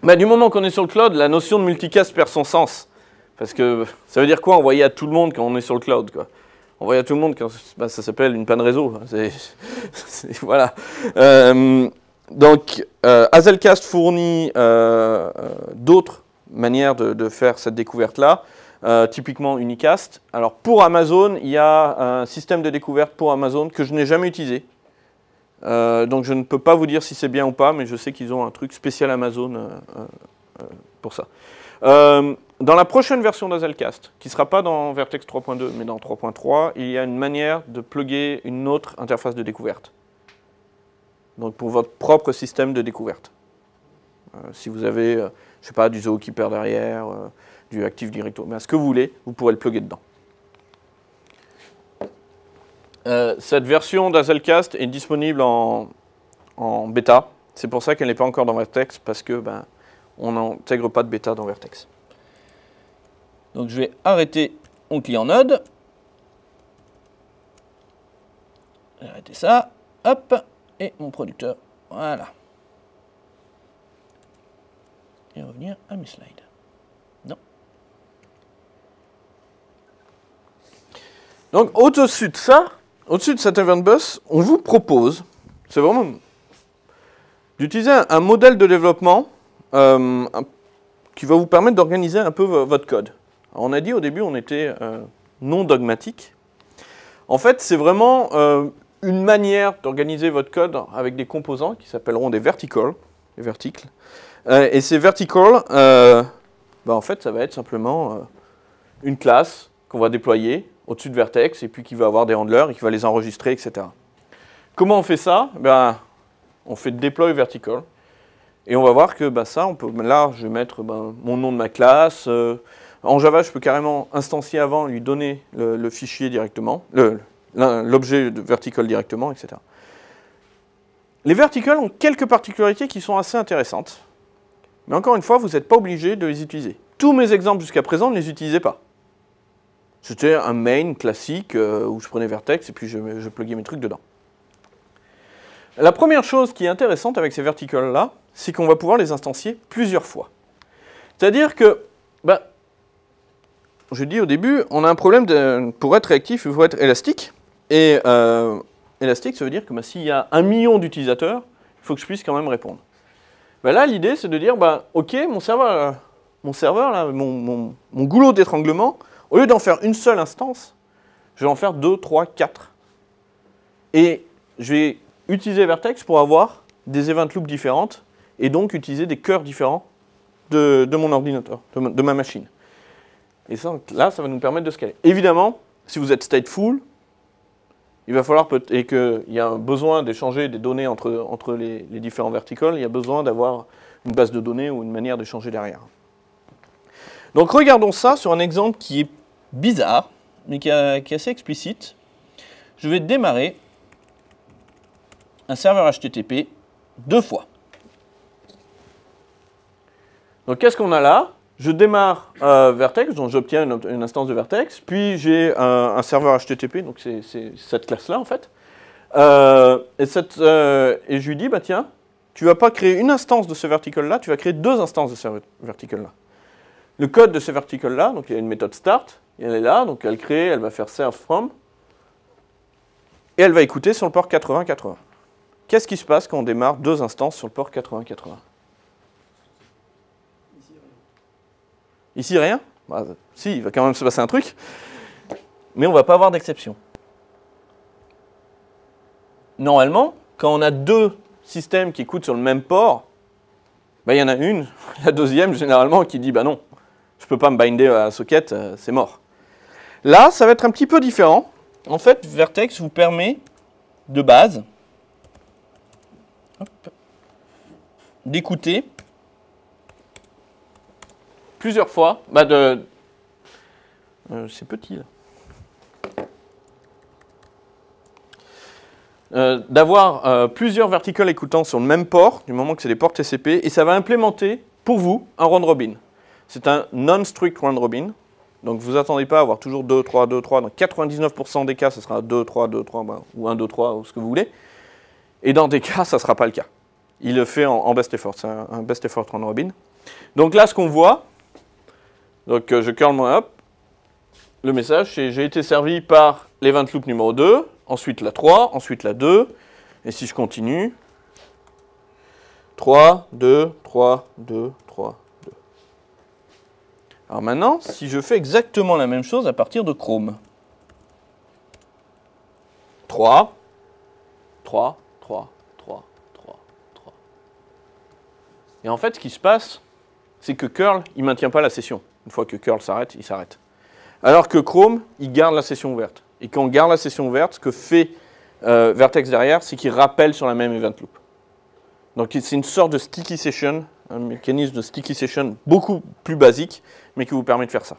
mais du moment qu'on est sur le cloud, la notion de multicast perd son sens. Parce que ça veut dire quoi, envoyer à tout le monde quand on est sur le cloud, quoi. Envoyer à tout le monde, quand, ça s'appelle une panne réseau. Voilà. Donc, Hazelcast fournit d'autres manières de faire cette découverte-là, typiquement Unicast. Alors, pour Amazon, il y a un système de découverte pour Amazon que je n'ai jamais utilisé. Donc, je ne peux pas vous dire si c'est bien ou pas, mais je sais qu'ils ont un truc spécial Amazon pour ça. Dans la prochaine version d'Hazelcast, qui ne sera pas dans Vertex 3.2, mais dans 3.3, il y a une manière de plugger une autre interface de découverte. Donc pour votre propre système de découverte. Si vous avez, je ne sais pas, du Zookeeper derrière, du Active Directory, ce que vous voulez, vous pourrez le plugger dedans. Cette version d'Hazelcast est disponible en bêta. C'est pour ça qu'elle n'est pas encore dans Vertex, parce que on n'intègre pas de bêta dans Vertex. Donc je vais arrêter mon client Node. Arrêter ça. Hop. Et mon producteur. Voilà. Et revenir à mes slides. Non. Donc au-dessus de ça, au-dessus de cet event bus, on vous propose, c'est vraiment d'utiliser un modèle de développement qui va vous permettre d'organiser un peu votre code. Alors, on a dit au début on était non dogmatique. En fait, c'est vraiment une manière d'organiser votre code avec des composants qui s'appelleront des verticals, des verticles. Et ces verticals, en fait, ça va être simplement une classe qu'on va déployer au-dessus de Vertex et puis qui va avoir des handlers et qui va les enregistrer, etc. Comment on fait ça ? On fait deploy vertical. Et on va voir que ça, on peut, là, je vais mettre mon nom de ma classe. En Java, je peux carrément instancier avant, lui donner le fichier directement, l'objet de vertical directement, etc. Les verticals ont quelques particularités qui sont assez intéressantes. Mais encore une fois, vous n'êtes pas obligé de les utiliser. Tous mes exemples jusqu'à présent ne les utilisais pas. C'était un main classique où je prenais Vertex et puis je pluguais mes trucs dedans. La première chose qui est intéressante avec ces verticals-là, c'est qu'on va pouvoir les instancier plusieurs fois. C'est-à-dire que, je dis au début, on a un problème pour être réactif, il faut être élastique. Et élastique, ça veut dire que s'il y a 1 million d'utilisateurs, il faut que je puisse quand même répondre. Là, l'idée, c'est de dire, ok, mon serveur, là, mon goulot d'étranglement, au lieu d'en faire une seule instance, je vais en faire 2, 3, 4. Et je vais utiliser Vertex pour avoir des event loops différentes et donc utiliser des cœurs différents de mon ordinateur, de ma machine. Et ça, là, ça va nous permettre de scaler. Évidemment, si vous êtes stateful, il va falloir, et qu'il y a un besoin d'échanger des données entre les différents verticals, il y a besoin d'avoir une base de données ou une manière d'échanger derrière. Donc regardons ça sur un exemple qui est bizarre, mais qui est assez explicite. Je vais démarrer un serveur HTTP 2 fois. Donc qu'est-ce qu'on a là ? Je démarre Vertex, donc j'obtiens une instance de Vertex, puis j'ai un serveur HTTP, donc c'est cette classe-là en fait. Et je lui dis, tiens, tu ne vas pas créer une instance de ce vertical-là, tu vas créer 2 instances de ce vertical-là. Le code de ce vertical-là, donc il y a une méthode start, elle est là, donc elle crée, elle va faire serve from, et elle va écouter sur le port 8080. Qu'est-ce qui se passe quand on démarre 2 instances sur le port 8080 ? Ici, rien ? Si, il va quand même se passer un truc, mais on ne va pas avoir d'exception. Normalement, quand on a 2 systèmes qui écoutent sur le même port, il y en a une, la deuxième généralement, qui dit non, je ne peux pas me binder à la socket, c'est mort. Là, ça va être un petit peu différent. En fait, Vertex vous permet, de base, d'écouter plusieurs fois, c'est petit là. D'avoir plusieurs verticals écoutants sur le même port, du moment que c'est des ports TCP, et ça va implémenter pour vous un round robin. C'est un non-strict round robin, donc vous attendez pas à avoir toujours 2, 3, 2, 3. Dans 99% des cas, ce sera 2, 3, 2, 3, ou 1, 2, 3, ou ce que vous voulez. Et dans des cas, ça ne sera pas le cas. Il le fait en best effort, c'est un best effort round robin. Donc là, ce qu'on voit, donc je curl mon up, le message, c'est j'ai été servi par l'event loop numéro 2, ensuite la 3, ensuite la 2, et si je continue, 3, 2, 3, 2, 3, 2. Alors maintenant, si je fais exactement la même chose à partir de Chrome, 3, 3, 3, 3, 3, 3. Et en fait, ce qui se passe, c'est que curl, il ne maintient pas la session. Une fois que curl s'arrête, il s'arrête. Alors que Chrome, il garde la session ouverte. Et quand on garde la session ouverte, ce que fait Vertex derrière, c'est qu'il rappelle sur la même event loop. Donc c'est une sorte de sticky session, un mécanisme de sticky session beaucoup plus basique, mais qui vous permet de faire ça.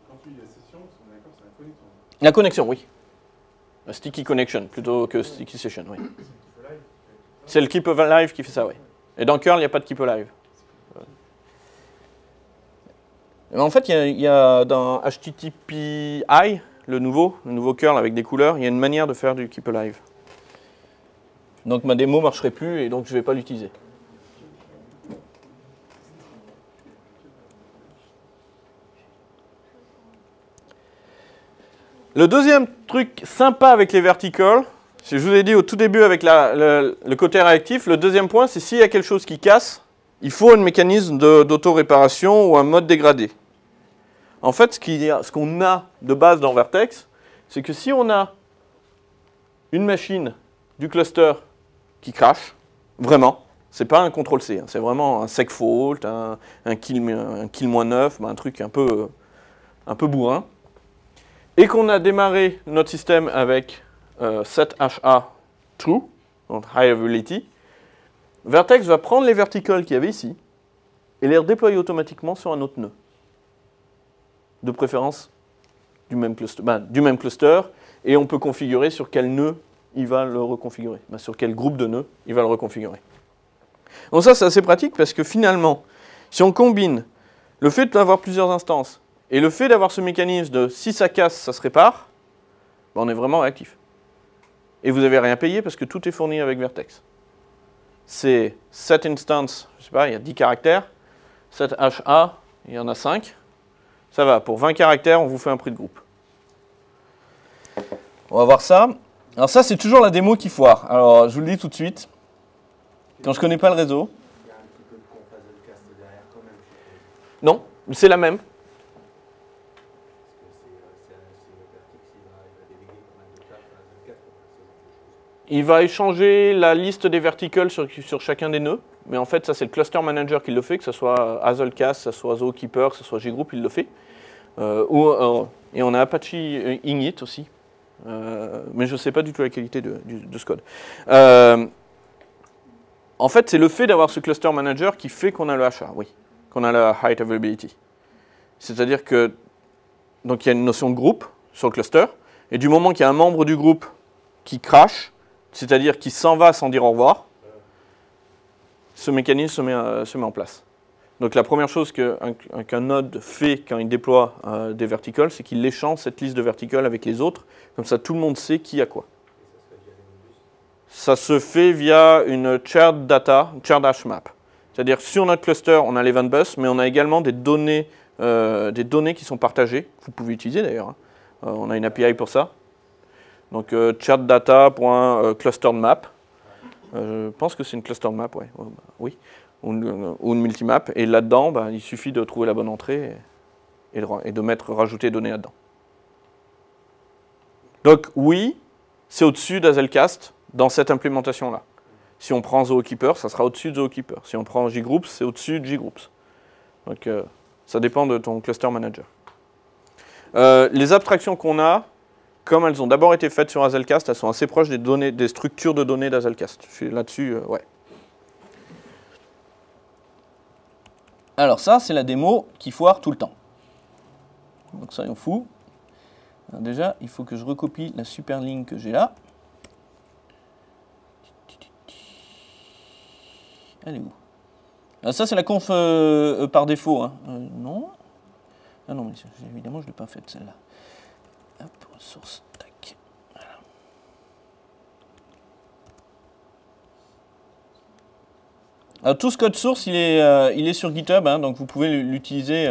Quand tu dis la session, on est d'accord, c'est la connexion. La connexion, oui. La sticky connection, plutôt que sticky session, oui. C'est le keep alive qui fait ça, oui. Et dans curl, il n'y a pas de keep alive. En fait, il y a dans HTTPI, le nouveau curl avec des couleurs, il y a une manière de faire du keep alive. Donc ma démo ne marcherait plus et donc je ne vais pas l'utiliser. Le deuxième truc sympa avec les verticals, je vous ai dit au tout début avec le côté réactif, le deuxième point, c'est s'il y a quelque chose qui casse, il faut un mécanisme d'auto-réparation ou un mode dégradé. En fait, ce qu'on a de base dans Vertex, c'est que si on a une machine du cluster qui crache, vraiment, c'est pas un CTRL-C, hein, c'est vraiment un segfault, un kill-9, un truc un peu bourrin, et qu'on a démarré notre système avec set HA true, donc high availability, Vertex va prendre les verticals qu'il y avait ici et les redéployer automatiquement sur un autre nœud. De préférence du même cluster, et on peut configurer sur quel nœud il va le reconfigurer, sur quel groupe de nœuds il va le reconfigurer. Donc ça, c'est assez pratique parce que finalement, si on combine le fait d'avoir plusieurs instances et le fait d'avoir ce mécanisme de si ça casse, ça se répare, on est vraiment réactif. Et vous n'avez rien payé parce que tout est fourni avec Vertex. C'est set instance, je ne sais pas, il y a 10 caractères, set HA, il y en a 5. Ça va, pour 20 caractères, on vous fait un prix de groupe. On va voir ça. Alors ça, c'est toujours la démo qui foire. Alors, je vous le dis tout de suite. Quand je ne connais pas le réseau. Il y a un petit peu de Confasolcast derrière quand même. Non, c'est la même. Il va échanger la liste des verticals sur chacun des nœuds. Mais en fait, ça, c'est le cluster manager qui le fait, que ce soit Hazelcast, que ce soit Zookeeper, que ce soit Group, il le fait. Et on a Apache Init aussi. Mais je ne sais pas du tout la qualité de ce code. En fait, c'est le fait d'avoir ce cluster manager qui fait qu'on a le HA, oui. Qu'on a la high availability. C'est-à-dire que, donc il y a une notion de groupe sur le cluster. Et du moment qu'il y a un membre du groupe qui crache, c'est-à-dire qui s'en va sans dire au revoir, ce mécanisme se met en place. Donc la première chose qu'un node fait quand il déploie des verticals, c'est qu'il échange cette liste de verticals avec les autres, comme ça tout le monde sait qui a quoi. Ça se fait via une shared data, shared hash map. C'est-à-dire sur notre cluster, on a l'event bus, mais on a également des données qui sont partagées. Vous pouvez utiliser d'ailleurs. Hein. On a une API pour ça. Donc shared data.clusteredmap. Je pense que c'est une cluster map, ouais. Oui. Ou une multimap. Et là-dedans, il suffit de trouver la bonne entrée et de rajouter données là-dedans. Donc oui, c'est au-dessus d'Hazelcast dans cette implémentation-là. Si on prend Zookeeper, ça sera au-dessus de Zookeeper. Si on prend JGroups, c'est au-dessus de JGroups. Donc ça dépend de ton cluster manager. Les abstractions qu'on a, comme elles ont d'abord été faites sur Hazelcast, elles sont assez proches des structures de données d'Hazelcast. Je suis là-dessus, ouais. Alors ça, c'est la démo qui foire tout le temps. Donc soyons fous. Alors déjà, il faut que je recopie la super ligne que j'ai là. Elle est où? Alors ça, c'est la conf par défaut. Hein. Non. Ah non, mais évidemment, je ne l'ai pas faite, celle-là. Hop, ressources, tac. Voilà. Alors tout ce code source, il est sur GitHub, hein, donc vous pouvez l'utiliser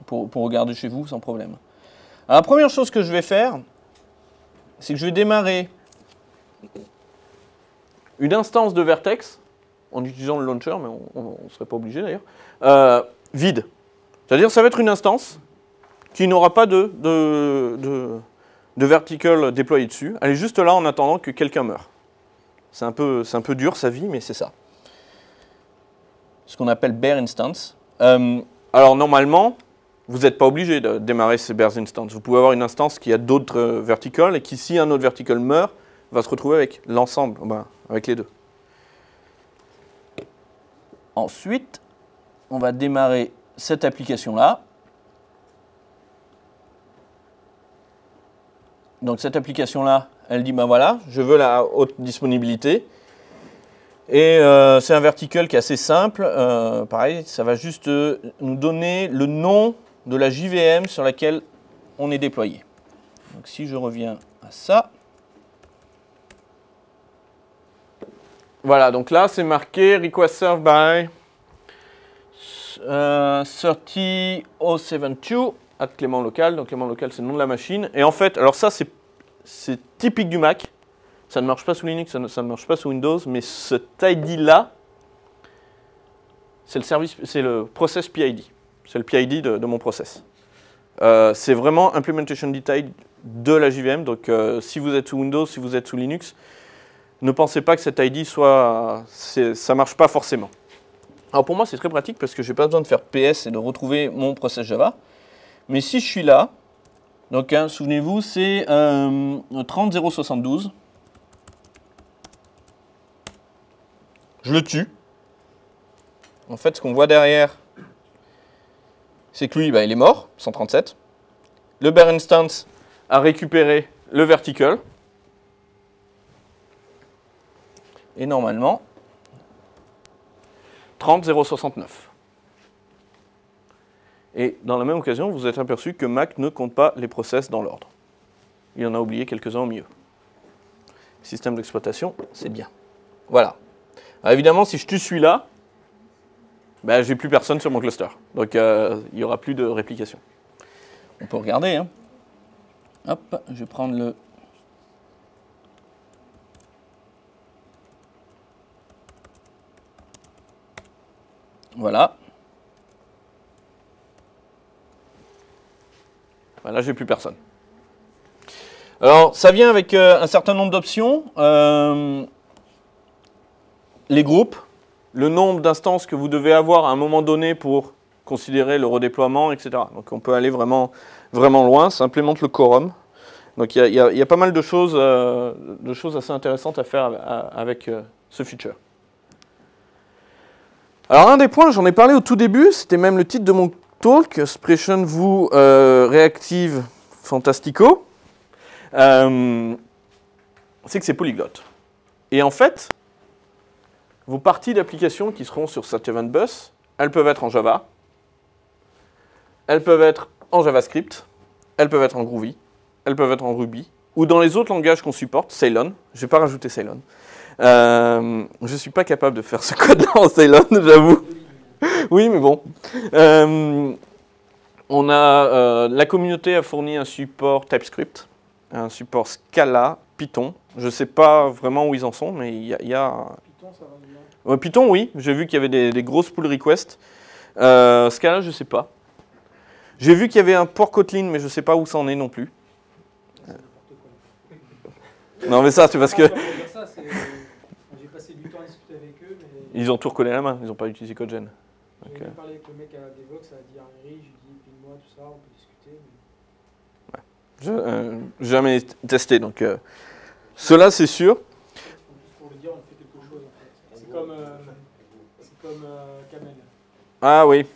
pour regarder chez vous sans problème. Alors la première chose que je vais faire, c'est que je vais démarrer une instance de Vertex, en utilisant le launcher, mais on ne serait pas obligé d'ailleurs, vide. C'est-à-dire ça va être une instance qui n'aura pas de vertical déployé dessus. Elle est juste là en attendant que quelqu'un meure. C'est un peu dur sa vie, mais c'est ça. Ce qu'on appelle bare instance. Alors normalement, vous n'êtes pas obligé de démarrer ces bare instances. Vous pouvez avoir une instance qui a d'autres verticals et qui, si un autre vertical meurt, va se retrouver avec l'ensemble, avec les deux. Ensuite, on va démarrer cette application-là. Donc cette application-là, elle dit, ben voilà, je veux la haute disponibilité. Et c'est un vertical qui est assez simple. Pareil, ça va juste nous donner le nom de la JVM sur laquelle on est déployé. Donc si je reviens à ça. Voilà, donc là c'est marqué request served by 30072 at Clément Local. Donc Clément Local c'est le nom de la machine. Et en fait, alors ça c'est typique du Mac. Ça ne marche pas sous Linux, ça ne marche pas sous Windows, mais ce ID là, c'est le process PID. C'est le PID de mon process. C'est vraiment implementation detail de la JVM. Donc si vous êtes sous Windows, si vous êtes sous Linux, ne pensez pas que cet ID ça ne marche pas forcément. Alors pour moi, c'est très pratique parce que je n'ai pas besoin de faire PS et de retrouver mon process Java. Mais si je suis là, donc hein, souvenez-vous, c'est 30072. Je le tue. En fait, ce qu'on voit derrière, c'est que lui, il est mort, 137. Le bare instance a récupéré le vertical. Et normalement, 30069. Et dans la même occasion, vous êtes aperçu que Mac ne compte pas les process dans l'ordre. Il en a oublié quelques-uns au milieu. Système d'exploitation, c'est bien. Voilà. Alors évidemment, si je tue celui-là, ben, j'ai plus personne sur mon cluster. Donc il n'y aura plus de réplication. On peut regarder. Hein. Hop, je vais prendre le... Voilà. Là, j'ai plus personne. Alors, ça vient avec un certain nombre d'options. Les groupes, le nombre d'instances que vous devez avoir à un moment donné pour considérer le redéploiement, etc. Donc, on peut aller vraiment, vraiment loin. Ça implémente le quorum. Donc, il y a pas mal de choses assez intéressantes à faire avec ce feature. Alors, un des points, j'en ai parlé au tout début, c'était même le titre de mon talk, Expression Vue Reactive Fantastico, c'est que c'est polyglotte. Et en fait, vos parties d'application qui seront sur cet event bus, elles peuvent être en Java, elles peuvent être en JavaScript, elles peuvent être en Groovy, elles peuvent être en Ruby, ou dans les autres langages qu'on supporte, Ceylon. Je ne vais pas rajouter Ceylon. Je ne suis pas capable de faire ce code-là en Ceylon, j'avoue. Oui, mais bon. La communauté a fourni un support TypeScript, un support Scala, Python. Je ne sais pas vraiment où ils en sont, mais il y a... Python, ça va bien. Python, oui. J'ai vu qu'il y avait des grosses pull requests. Scala, je ne sais pas. J'ai vu qu'il y avait un port Kotlin, mais je ne sais pas où ça en est non plus. Non, mais ça, c'est parce que... J'ai passé du temps à discuter avec eux, mais... Ils ont tout recollé à la main, ils n'ont pas utilisé CodeGen. J'ai même parlé avec le mec à Devox, ça a dit Harry, j'ai dit ping-moi, tout ça, on peut discuter. Mais... Jamais testé, donc cela c'est sûr. Juste pour le dire, on fait quelque chose en fait. C'est comme Kamel. Ah oui.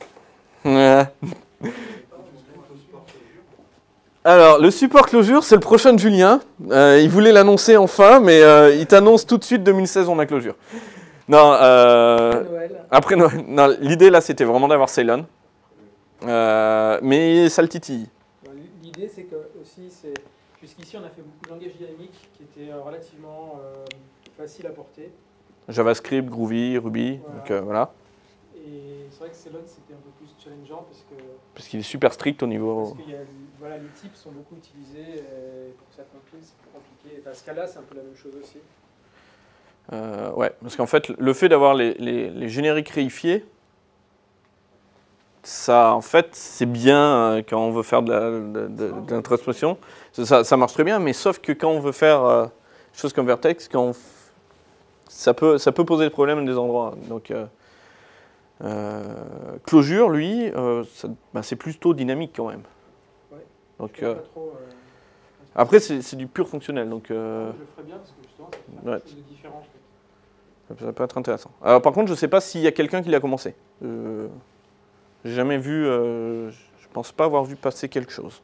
Alors, le support Clojure, c'est le prochain de Julien. Il voulait l'annoncer enfin, mais il t'annonce tout de suite 2016, on a Clojure. Non, après Noël. Non, l'idée là, c'était vraiment d'avoir Ceylon. Mais ça le titille. L'idée, c'est que aussi, puisqu'ici, on a fait beaucoup de langages dynamiques qui étaient relativement faciles à porter. JavaScript, Groovy, Ruby, Voilà. donc voilà. Et c'est vrai que Ceylon, c'était un peu plus challengeant Parce qu'il est super strict au niveau... Parce que voilà, les types sont beaucoup utilisés, et pour que ça compile, c'est plus compliqué. Et Scala, c'est un peu la même chose aussi. Ouais, parce qu'en fait, le fait d'avoir les génériques réifiés, ça, en fait, c'est bien quand on veut faire de l'introspection. Ça marche très bien, mais sauf que quand on veut faire des choses comme Vertex, ça peut poser des problèmes à des endroits. Donc, Clojure, lui, c'est plutôt dynamique quand même. Ouais. Donc, pas trop, après, c'est du pur fonctionnel. Donc, je le ferais bien parce que justement, ça fait quelque chose de différent. En fait. Ça peut être intéressant. Alors, par contre, je ne sais pas s'il y a quelqu'un qui l'a commencé. J'ai jamais vu, je pense pas avoir vu passer quelque chose.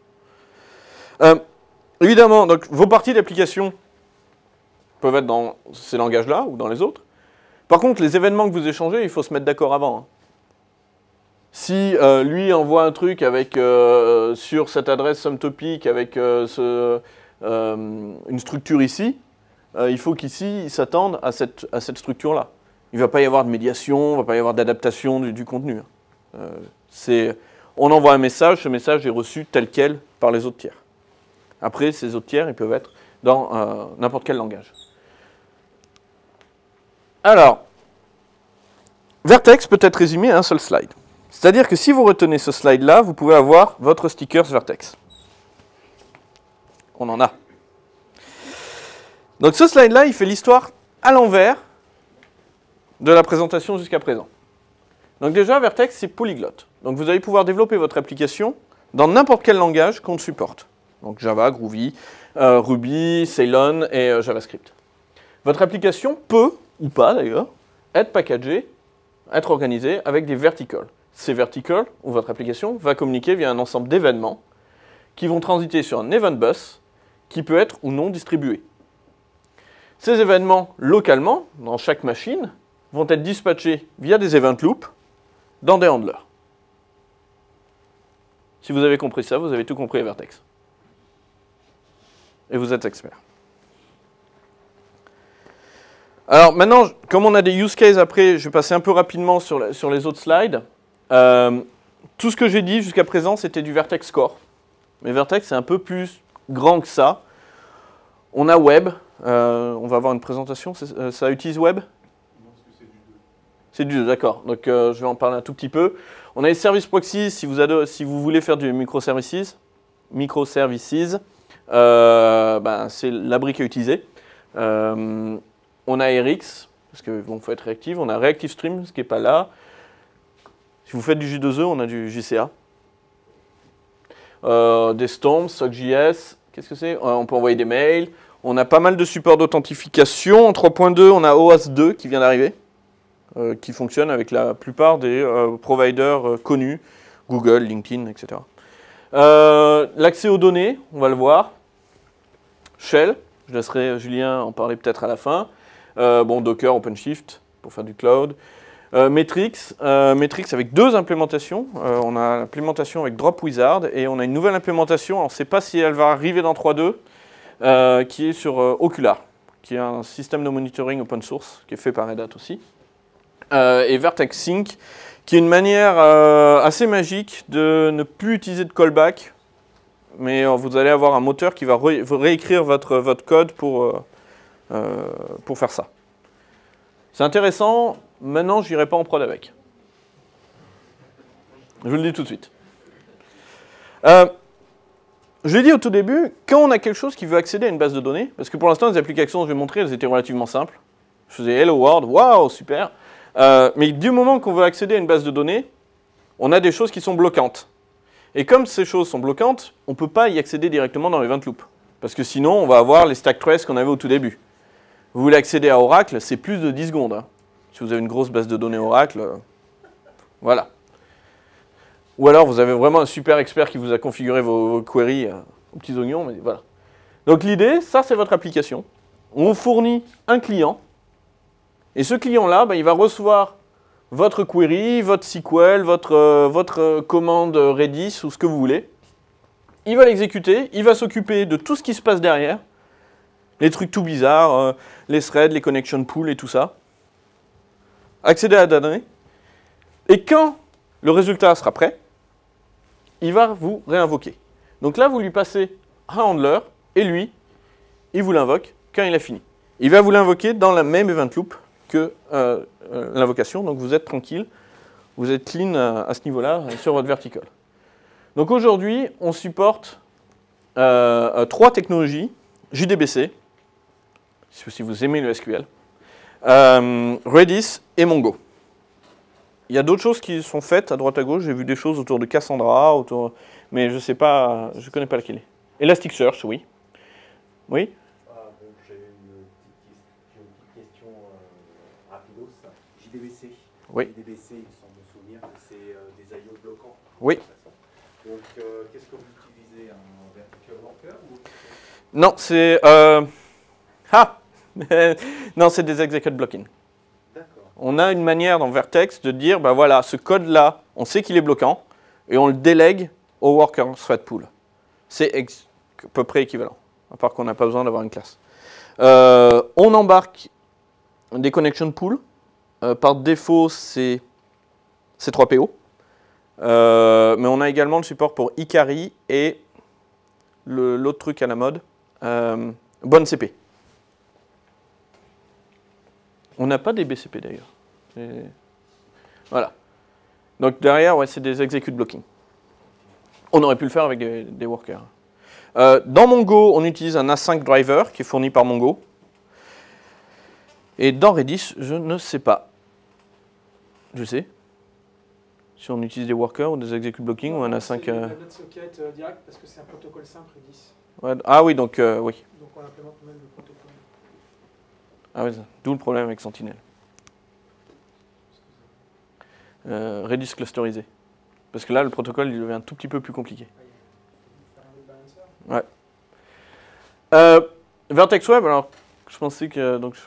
Évidemment, donc, vos parties d'application peuvent être dans ces langages-là ou dans les autres. Par contre, les événements que vous échangez, il faut se mettre d'accord avant. Hein. Si lui envoie un truc avec sur cette adresse SumTopic avec une structure ici, il faut qu'ici, il s'attende à cette structure-là. Il ne va pas y avoir de médiation, il ne va pas y avoir d'adaptation du contenu. On envoie un message, ce message est reçu tel quel par les autres tiers. Après, ces autres tiers, ils peuvent être dans n'importe quel langage. Alors, Vertex peut être résumé à un seul slide. C'est-à-dire que si vous retenez ce slide-là, vous pouvez avoir votre stickers Vertex. On en a. Donc ce slide-là, il fait l'histoire à l'envers de la présentation jusqu'à présent. Donc déjà, Vertex, c'est polyglotte. Donc vous allez pouvoir développer votre application dans n'importe quel langage qu'on supporte. Donc Java, Groovy, Ruby, Ceylon et JavaScript. Votre application peut, ou pas d'ailleurs, être packagée, être organisée avec des verticals. Ces verticals, où votre application va communiquer via un ensemble d'événements qui vont transiter sur un event bus qui peut être ou non distribué. Ces événements, localement, dans chaque machine, vont être dispatchés via des event loops dans des handlers. Si vous avez compris ça, vous avez tout compris à Vertex. Et vous êtes expert. Alors maintenant, comme on a des use cases après, je vais passer un peu rapidement sur les autres slides. Tout ce que j'ai dit jusqu'à présent, c'était du Vertex Core. Mais Vertex, c'est un peu plus grand que ça. On a Web. On va avoir une présentation. Ça utilise Web ? C'est du 2, d'accord. Donc je vais en parler un tout petit peu. On a les services proxy si vous voulez faire du microservices. C'est la brique à utiliser. On a RX, parce qu'il faut être réactif. On a Reactive Stream, ce qui n'est pas là. Si vous faites du J2E, on a du JCA. Des Storms, SockJS. Qu'est-ce que c'est ? On peut envoyer des mails. On a pas mal de supports d'authentification. En 3.2, on a OAuth 2 qui vient d'arriver, qui fonctionne avec la plupart des providers connus, Google, LinkedIn, etc. L'accès aux données, on va le voir. Shell, je laisserai Julien en parler peut-être à la fin. Docker, OpenShift pour faire du cloud. Metrix avec 2 implémentations. On a l'implémentation avec DropWizard et on a une nouvelle implémentation. On ne sait pas si elle va arriver dans 3.2, qui est sur Okular, qui est un système de monitoring open source qui est fait par Red Hat aussi. Et Vertex Sync, qui est une manière assez magique de ne plus utiliser de callback, mais vous allez avoir un moteur qui va réécrire votre code pour faire ça. C'est intéressant. Maintenant, je n'irai pas en prod avec. Je vous le dis tout de suite. Je l'ai dit au tout début, quand on a quelque chose qui veut accéder à une base de données, parce que pour l'instant, les applications que je vais montrer, elles étaient relativement simples. Je faisais Hello World, waouh, super. Mais du moment qu'on veut accéder à une base de données, on a des choses qui sont bloquantes. Et comme ces choses sont bloquantes, on ne peut pas y accéder directement dans Event Loop. Parce que sinon, on va avoir les stack traces qu'on avait au tout début. Vous voulez accéder à Oracle, c'est plus de 10 secondes. Hein. Si vous avez une grosse base de données Oracle, voilà. Ou alors, vous avez vraiment un super expert qui vous a configuré vos queries aux petits oignons, mais voilà. Donc l'idée, ça c'est votre application. On fournit un client, et ce client-là, il va recevoir votre query, votre SQL, votre commande Redis ou ce que vous voulez. Il va l'exécuter, il va s'occuper de tout ce qui se passe derrière, les trucs tout bizarres, les threads, les connection pools et tout ça. Accéder à la donnée. Et quand le résultat sera prêt, il va vous réinvoquer. Donc là, vous lui passez un handler, et lui, il vous l'invoque quand il a fini. Il va vous l'invoquer dans la même event loop que l'invocation, donc vous êtes tranquille, vous êtes clean à ce niveau-là sur votre vertical. Donc aujourd'hui, on supporte 3 technologies, JDBC, si vous aimez le SQL, Redis et Mongo. Il y a d'autres choses qui sont faites à droite à gauche, j'ai vu des choses autour de Cassandra, mais je ne sais pas, je ne connais pas laquelle. Elasticsearch, oui. Oui. Bon, j'ai une petite question rapidos. JDBC. Oui. JDBC, il semble me souvenir que c'est des IO bloquants. Oui. Donc, qu'est-ce que vous utilisez, un vertical worker ou... Non, c'est non, c'est des execute blocking. D'accord. On a une manière dans Vertex de dire, voilà, ce code-là, on sait qu'il est bloquant, et on le délègue au worker thread pool. C'est à peu près équivalent, à part qu'on n'a pas besoin d'avoir une classe. On embarque des connection pools. Par défaut, c'est 3PO. Mais on a également le support pour Ikari et l'autre truc à la mode, BonCP. On n'a pas des BCP d'ailleurs. Voilà. Donc derrière, ouais, c'est des execute blocking. On aurait pu le faire avec des workers. Dans Mongo, on utilise un async driver qui est fourni par Mongo. Et dans Redis, je ne sais pas. Je sais. Si on utilise des workers ou des execute blocking ou un async. C'est la note socket direct parce que c'est un protocole simple Redis. Ouais, ah oui, donc oui. Donc on implémente même le protocole. Ah oui, d'où le problème avec Sentinel. Redis clusterisé. Parce que là, le protocole, il devient un tout petit peu plus compliqué. Ouais. Vertex Web, alors je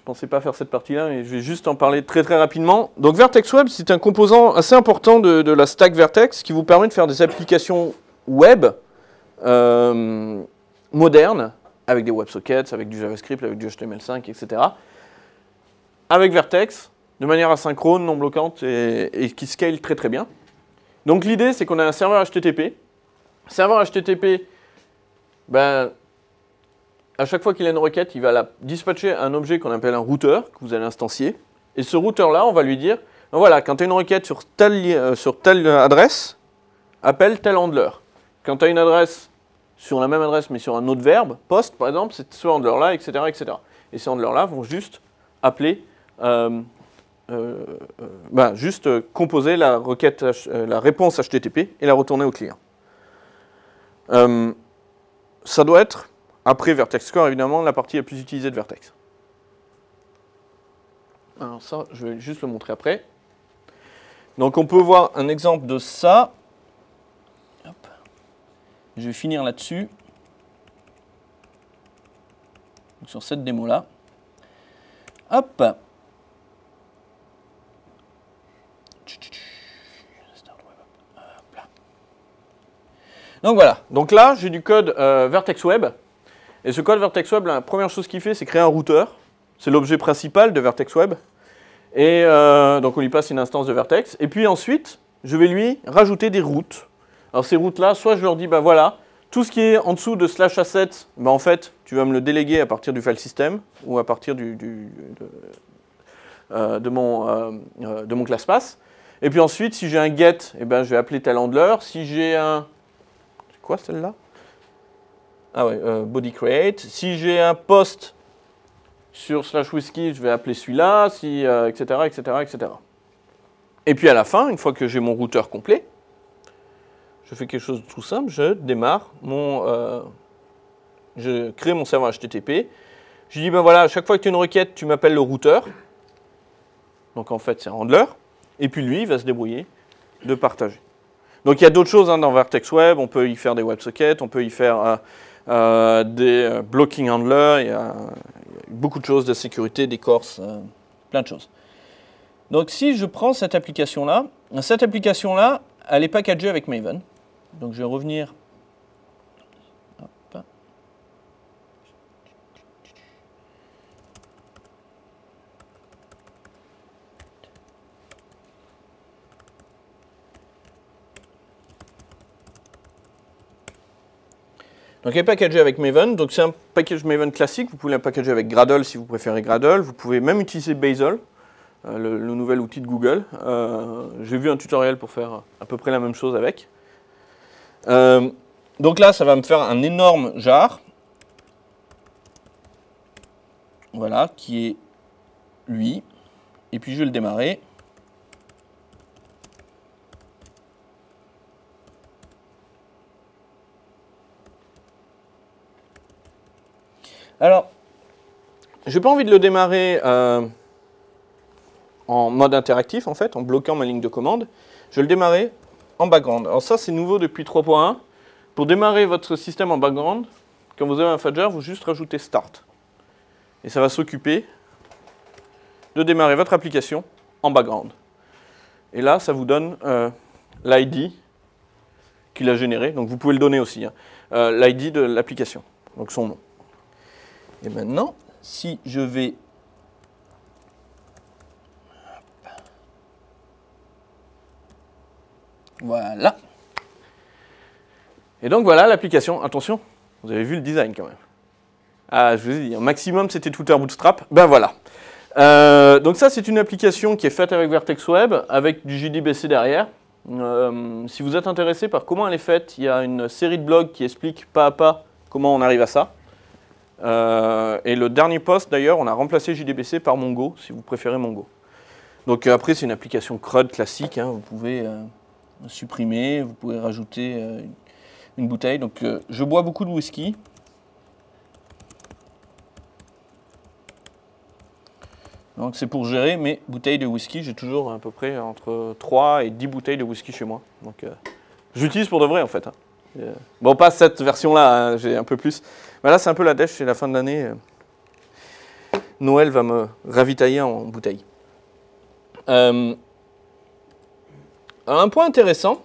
pensais pas faire cette partie-là, mais je vais juste en parler très très rapidement. Donc Vertex Web, c'est un composant assez important de la stack Vertex qui vous permet de faire des applications web modernes, avec des WebSockets, avec du JavaScript, avec du HTML5, etc. Avec Vertex, de manière asynchrone, non bloquante et qui scale très très bien. Donc l'idée, c'est qu'on a un serveur HTTP. Serveur HTTP, à chaque fois qu'il a une requête, il va dispatcher un objet qu'on appelle un routeur, que vous allez instancier. Et ce routeur-là, on va lui dire, voilà, quand tu as une requête sur telle adresse, appelle tel handler. Quand tu as une adresse sur la même adresse, mais sur un autre verbe, post par exemple, c'est ce handler-là, etc., etc. Et ces handlers-là vont juste appeler, juste composer la requête, la réponse HTTP et la retourner au client. Ça doit être, après Vertex Core, évidemment, la partie la plus utilisée de Vertex. Alors ça, je vais juste le montrer après. Donc on peut voir un exemple de ça. Hop. Je vais finir là-dessus. Sur cette démo-là. Hop. Donc voilà. Donc là, j'ai du code Vertex Web. Et ce code Vertex Web, la première chose qu'il fait, c'est créer un routeur. C'est l'objet principal de Vertex Web. Et donc on lui passe une instance de Vertex. Et puis ensuite, je vais lui rajouter des routes. Alors ces routes-là, soit je leur dis, voilà, tout ce qui est en dessous de /assets, en fait, tu vas me le déléguer à partir du file system ou à partir de mon class path. Et puis ensuite, si j'ai un get, je vais appeler tel handler. Si j'ai un... C'est quoi celle-là? Ah ouais, body create. Si j'ai un post sur /whisky, je vais appeler celui-là, etc., etc., etc. Et puis à la fin, une fois que j'ai mon routeur complet, je fais quelque chose de tout simple, je démarre je crée mon serveur HTTP. Je dis, ben voilà, à chaque fois que tu as une requête, tu m'appelles le routeur. Donc en fait, c'est Handler. Et puis lui, il va se débrouiller de partager. Donc il y a d'autres choses hein, dans Vertex Web. On peut y faire des WebSockets, on peut y faire des blocking handlers. Il y a beaucoup de choses de sécurité, des courses, plein de choses. Donc si je prends cette application-là, elle est packagée avec Maven. Donc je vais revenir. Hop. Donc elle est packagée avec Maven. Donc c'est un package Maven classique. Vous pouvez la packager avec Gradle si vous préférez Gradle. Vous pouvez même utiliser Bazel, le nouvel outil de Google. J'ai vu un tutoriel pour faire à peu près la même chose avec. Donc là, ça va me faire un énorme jar. Voilà, qui est lui. Et puis je vais le démarrer. Alors, j'ai pas envie de le démarrer en mode interactif, en fait, en bloquant ma ligne de commande. Je vais le démarrer en background. Alors ça, c'est nouveau depuis 3.1. Pour démarrer votre système en background, quand vous avez un Fadger, vous juste rajoutez Start. Et ça va s'occuper de démarrer votre application en background. Et là, ça vous donne l'ID qu'il a généré. Donc vous pouvez le donner aussi, hein, l'ID de l'application, donc son nom. Et maintenant, si je vais... Voilà. Et donc voilà l'application. Attention, vous avez vu le design quand même. Ah, je vous ai dit, un maximum c'était Twitter Bootstrap. Ben voilà. Donc ça, c'est une application qui est faite avec Vertex Web, avec du JDBC derrière. Si vous êtes intéressé par comment elle est faite, il y a une série de blogs qui explique pas à pas comment on arrive à ça. Et le dernier post, d'ailleurs, on a remplacé JDBC par Mongo, si vous préférez Mongo. Donc après, c'est une application CRUD classique. Hein, vous pouvez supprimer, vous pouvez rajouter une bouteille. Donc je bois beaucoup de whisky. Donc c'est pour gérer mes bouteilles de whisky. J'ai toujours à peu près entre 3 et 10 bouteilles de whisky chez moi. Donc j'utilise pour de vrai en fait. Hein. Bon, pas cette version-là, hein, j'ai un peu plus. Mais là, c'est un peu la dèche, c'est la fin de l'année. Noël va me ravitailler en bouteille. Un point intéressant,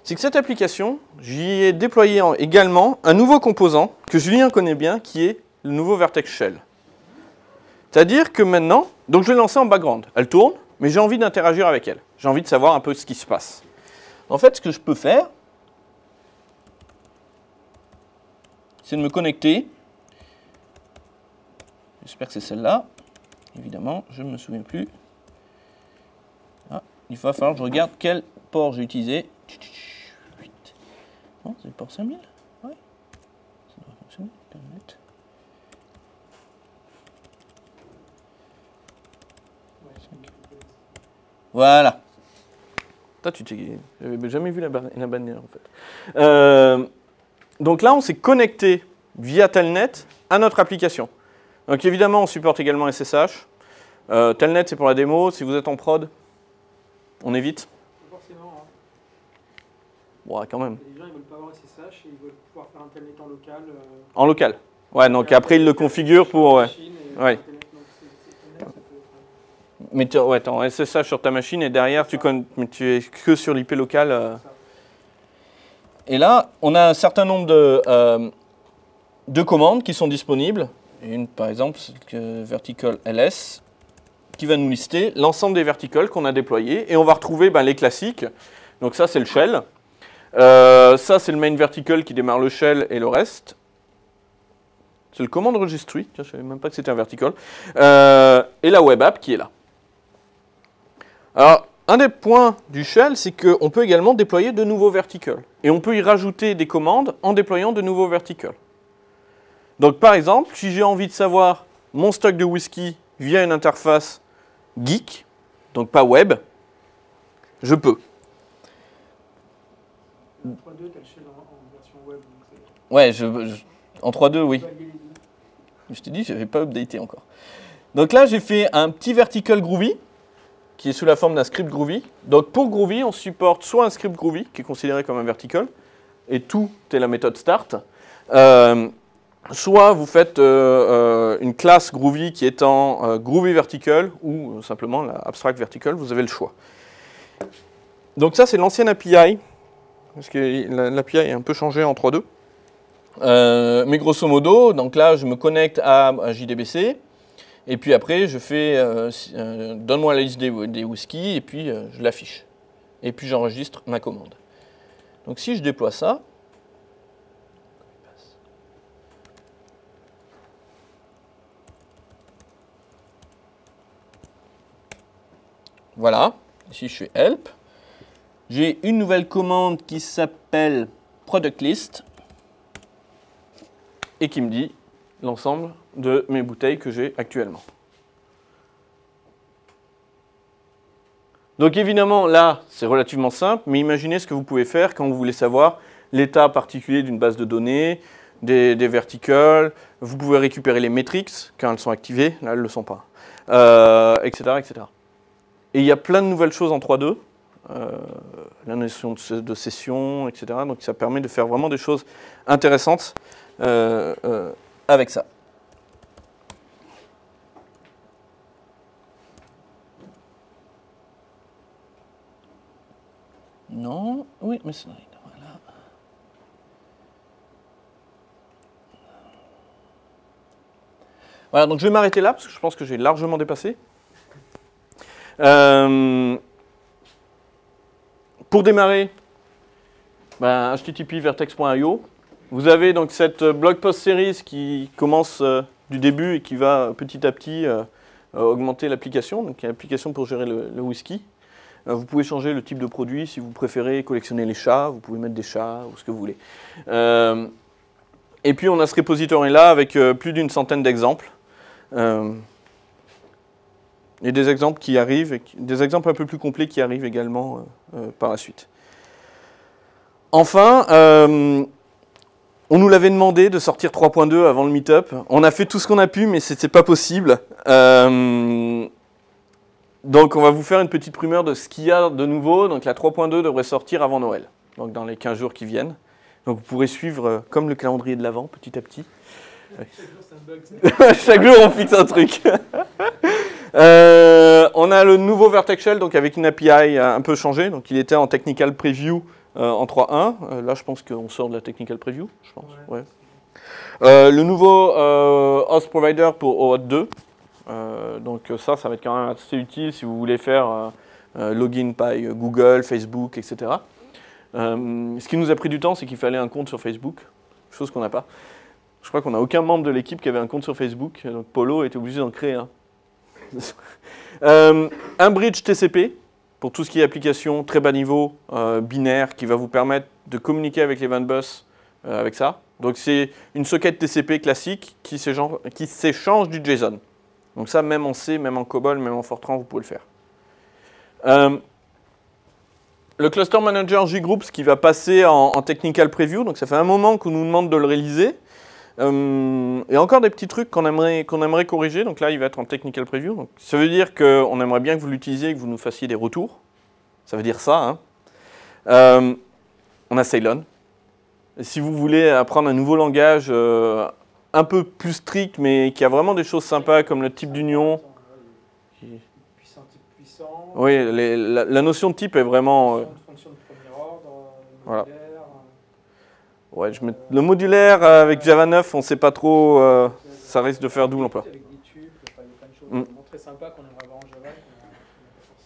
c'est que cette application, j'y ai déployé également un nouveau composant que Julien connaît bien, qui est le nouveau Vertex Shell. C'est-à-dire que maintenant, donc je l'ai lancée en background. Elle tourne, mais j'ai envie d'interagir avec elle. J'ai envie de savoir un peu ce qui se passe. En fait, ce que je peux faire, c'est de me connecter. J'espère que c'est celle-là. Évidemment, je ne me souviens plus. Ah, il va falloir que je regarde quel port j'ai utilisé. Non, c'est le port 5000 ? Ouais. Ça devrait fonctionner. Internet. Voilà. Toi, j'avais jamais vu la bannière en fait. Donc là, on s'est connecté via Telnet à notre application. Donc évidemment, on supporte également SSH. Telnet, c'est pour la démo. Si vous êtes en prod, on évite. Pas forcément. Hein. Ouais, quand même. Les gens, ils veulent pas avoir SSH et ils veulent pouvoir faire un Telnet en local. En local. Ouais, donc après, ils le configurent pour... Ouais. Ouais. Mais tu es en SSH sur ta machine et derrière, tu es que sur l'IP local. Et là, on a un certain nombre de commandes qui sont disponibles. Une, par exemple, c'est vertical ls, qui va nous lister l'ensemble des verticals qu'on a déployés. Et on va retrouver les classiques. Donc ça, c'est le shell. Ça, c'est le main vertical qui démarre le shell et le reste. C'est le command registry. Tiens, je ne savais même pas que c'était un vertical. Et la web app qui est là. Alors, un des points du shell, c'est qu'on peut également déployer de nouveaux verticals. Et on peut y rajouter des commandes en déployant de nouveaux verticals. Donc, par exemple, si j'ai envie de savoir mon stock de whisky via une interface geek, donc pas web, je peux. En 3.2, tu as le shell en version web. Ouais, en 3.2, oui. Tu vas lier les deux. Je t'ai dit, je n'avais pas updaté encore. Donc là, j'ai fait un petit vertical Groovy, qui est sous la forme d'un script Groovy. Donc pour Groovy, on supporte soit un script Groovy, qui est considéré comme un vertical, et tout est la méthode start. Soit vous faites une classe Groovy qui est en Groovy Vertical, ou simplement la Abstract Vertical, vous avez le choix. Donc ça, c'est l'ancienne API, parce que l'API est un peu changée en 3.2. Mais grosso modo, donc là, je me connecte à JDBC, et puis après, je fais donne-moi la liste des whiskies, et puis je l'affiche. Et puis j'enregistre ma commande. Donc si je déploie ça, voilà, ici je fais help. J'ai une nouvelle commande qui s'appelle product list et qui me dit l'ensemble de mes bouteilles que j'ai actuellement. Donc évidemment, là, c'est relativement simple, mais imaginez ce que vous pouvez faire quand vous voulez savoir l'état particulier d'une base de données, des verticals, vous pouvez récupérer les metrics quand elles sont activées, là elles ne le sont pas, etc., etc. Et il y a plein de nouvelles choses en 3.2, la notion de session, etc. Donc ça permet de faire vraiment des choses intéressantes avec ça. Non, oui, mais c'est... Voilà. Voilà, donc je vais m'arrêter là, parce que je pense que j'ai largement dépassé. Pour démarrer, http vertex.io. Vous avez donc cette blog post series qui commence du début et qui va petit à petit augmenter l'application. Donc il y a une application pour gérer le whisky. Vous pouvez changer le type de produit si vous préférez collectionner les chats, vous pouvez mettre des chats ou ce que vous voulez. Et puis on a ce repository là avec plus d'une centaine d'exemples. Et des exemples qui arrivent, des exemples un peu plus complets qui arrivent également par la suite. Enfin, on nous l'avait demandé de sortir 3.2 avant le meet-up. On a fait tout ce qu'on a pu, mais ce n'était pas possible. Donc on va vous faire une petite primeur de ce qu'il y a de nouveau. Donc la 3.2 devrait sortir avant Noël, donc dans les 15 jours qui viennent. Donc vous pourrez suivre comme le calendrier de l'Avent, petit à petit. Chaque jour, c'est un bug. Chaque jour, on fixe un truc. On a le nouveau Vertex Shell, donc avec une API un peu changée. Donc il était en Technical Preview en 3.1. Là, je pense qu'on sort de la Technical Preview, je pense. Ouais. Le nouveau Host Provider pour OAuth 2. Donc ça va être quand même assez utile si vous voulez faire login by Google, Facebook, etc. Ce qui nous a pris du temps, c'est qu'il fallait un compte sur Facebook, chose qu'on n'a pas. Je crois qu'on n'a aucun membre de l'équipe qui avait un compte sur Facebook, donc Polo était obligé d'en créer un. Un bridge TCP, pour tout ce qui est application très bas niveau, binaire, qui va vous permettre de communiquer avec les WAN bus avec ça. Donc c'est une socket TCP classique qui s'échange du JSON. Donc ça, même en C, même en COBOL, même en Fortran, vous pouvez le faire. Le Cluster Manager JGroups qui va passer en Technical Preview, donc ça fait un moment qu'on nous demande de le réaliser. Et encore des petits trucs qu'on aimerait corriger, donc là il va être en Technical Preview. Donc, ça veut dire qu'on aimerait bien que vous l'utilisiez et que vous nous fassiez des retours. Ça veut dire ça. Hein. On a Ceylon. Et si vous voulez apprendre un nouveau langage un peu plus strict, mais qui a vraiment des choses sympas comme le type d'union. Puissant. Oui, la notion de type est vraiment... Fonction de premier ordre, voilà. Ouais, le modulaire avec Java 9, on ne sait pas trop, ça risque de faire double emploi. Avec des tubes, il y a plein de choses vraiment très sympas qu'on aimerait voir en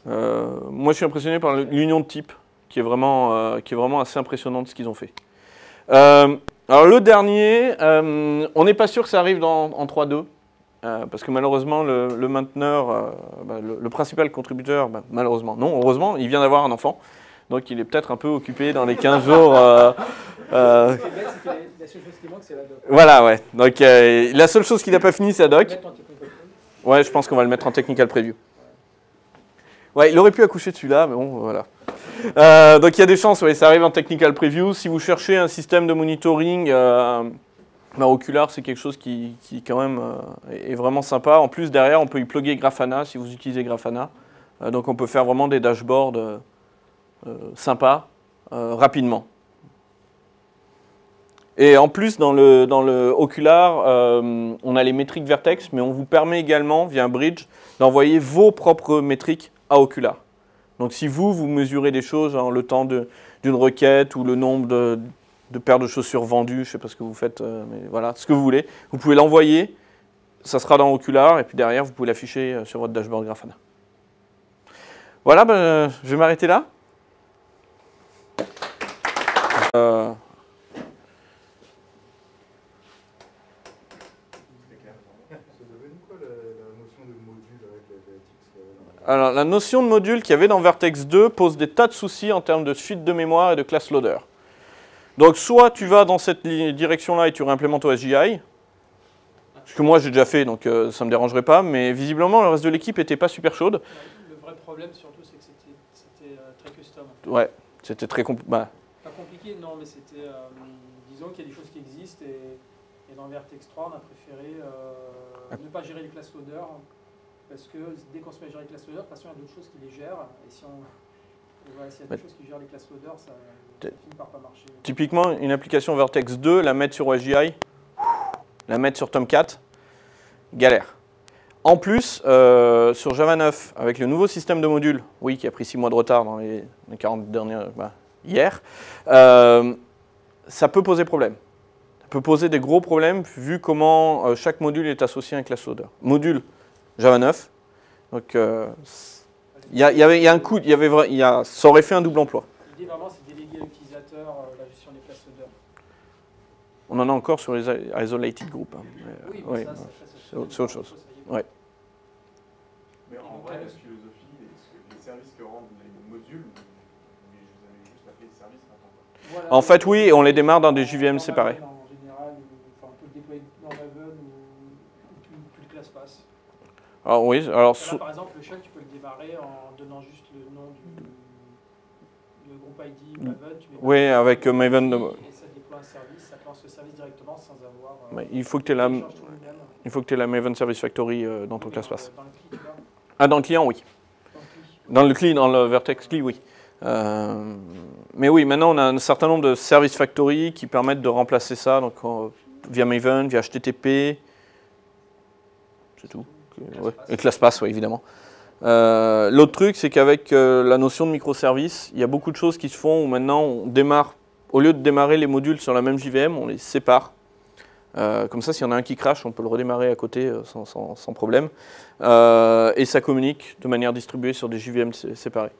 Java. Moi, je suis impressionné par l'union de type, qui est vraiment assez impressionnante ce qu'ils ont fait. Alors le dernier, on n'est pas sûr que ça arrive en 3.2, parce que malheureusement, le mainteneur, le principal contributeur, malheureusement, non, heureusement, il vient d'avoir un enfant. Donc il est peut-être un peu occupé dans les 15 jours. Ce qui est bête, c'est que la seule chose qui manque, c'est la doc. Voilà, ouais. Donc la seule chose qu'il n'a pas fini, c'est la doc. Ouais, je pense qu'on va le mettre en Technical Preview. Ouais, il aurait pu accoucher de celui-là, mais bon, voilà. Donc il y a des chances, ouais, ça arrive en technical preview. Si vous cherchez un système de monitoring, Ocular, c'est quelque chose qui quand même est vraiment sympa. En plus, derrière, on peut y plugger Grafana si vous utilisez Grafana. Donc on peut faire vraiment des dashboards sympas, rapidement. Et en plus, dans le Ocular, on a les métriques Vertex, mais on vous permet également, via un bridge, d'envoyer vos propres métriques à Ocular. Donc si vous mesurez des choses, genre le temps d'une requête ou le nombre de paires de chaussures vendues, je ne sais pas ce que vous faites, mais voilà, ce que vous voulez, vous pouvez l'envoyer, ça sera dans Ocular, et puis derrière, vous pouvez l'afficher sur votre dashboard Grafana. Voilà, ben, je vais m'arrêter là. Alors, la notion de module qu'il y avait dans Vertex 2 pose des tas de soucis en termes de suite de mémoire et de class loader. Donc, soit tu vas dans cette direction-là et tu réimplémentes OSGI, ce que moi j'ai déjà fait, donc ça ne me dérangerait pas, mais visiblement le reste de l'équipe n'était pas super chaude. Le vrai problème surtout, c'est que c'était très custom. Ouais, c'était très compliqué. Pas compliqué, non, mais c'était, disons qu'il y a des choses qui existent et dans Vertex 3, on a préféré ne pas gérer les class loaders. Parce que dès qu'on se met à gérer les class loaders, de toute façon, il y a d'autres choses qui les gèrent. Et si voilà, s'il y a des choses qui gèrent les class loaders, ça finit par pas marcher. Typiquement, une application Vertex 2, la mettre sur OSGI, la mettre sur Tomcat, galère. En plus, sur Java 9, avec le nouveau système de modules, oui, qui a pris 6 mois de retard dans les 40 dernières, hier, ça peut poser problème. Ça peut poser des gros problèmes vu comment chaque module est associé à un class loader. Module Java 9. Donc, il y a un coup, ça aurait fait un double emploi. L'idée vraiment, c'est de déléguer à l'utilisateur la gestion des class loaders. On en a encore sur les isolated groups. Hein. Oui, Ouais, c'est autre chose. Ouais. Mais en vrai, la philosophie, les services que rendent les modules, mais je vous avais juste appelé les services maintenant. Voilà, En fait, oui, on les démarre dans des JVM séparés. En général, on peut le déployer dans Maven ou plus de classe passe. Alors oui, alors Là, par exemple, le shell, tu peux le démarrer en donnant juste le nom du groupe ID Maven. Tu mets oui, avec Maven. Et ça déploie un service, ça lance le service directement sans avoir. Il faut que tu aies la Maven Service Factory dans ton ClassPass. Dans le CLI, là. Ah, dans le client, oui. Dans le Vertex CLI, oui. Mais oui, maintenant on a un certain nombre de Service Factory qui permettent de remplacer ça, donc via Maven, via HTTP. C'est tout. Ouais. Et ClassPass, oui, évidemment. L'autre truc, c'est qu'avec la notion de microservices, il y a beaucoup de choses qui se font où maintenant on démarre, au lieu de démarrer les modules sur la même JVM, on les sépare. Comme ça, s'il y en a un qui crache, on peut le redémarrer à côté sans problème. Et ça communique de manière distribuée sur des JVM séparés.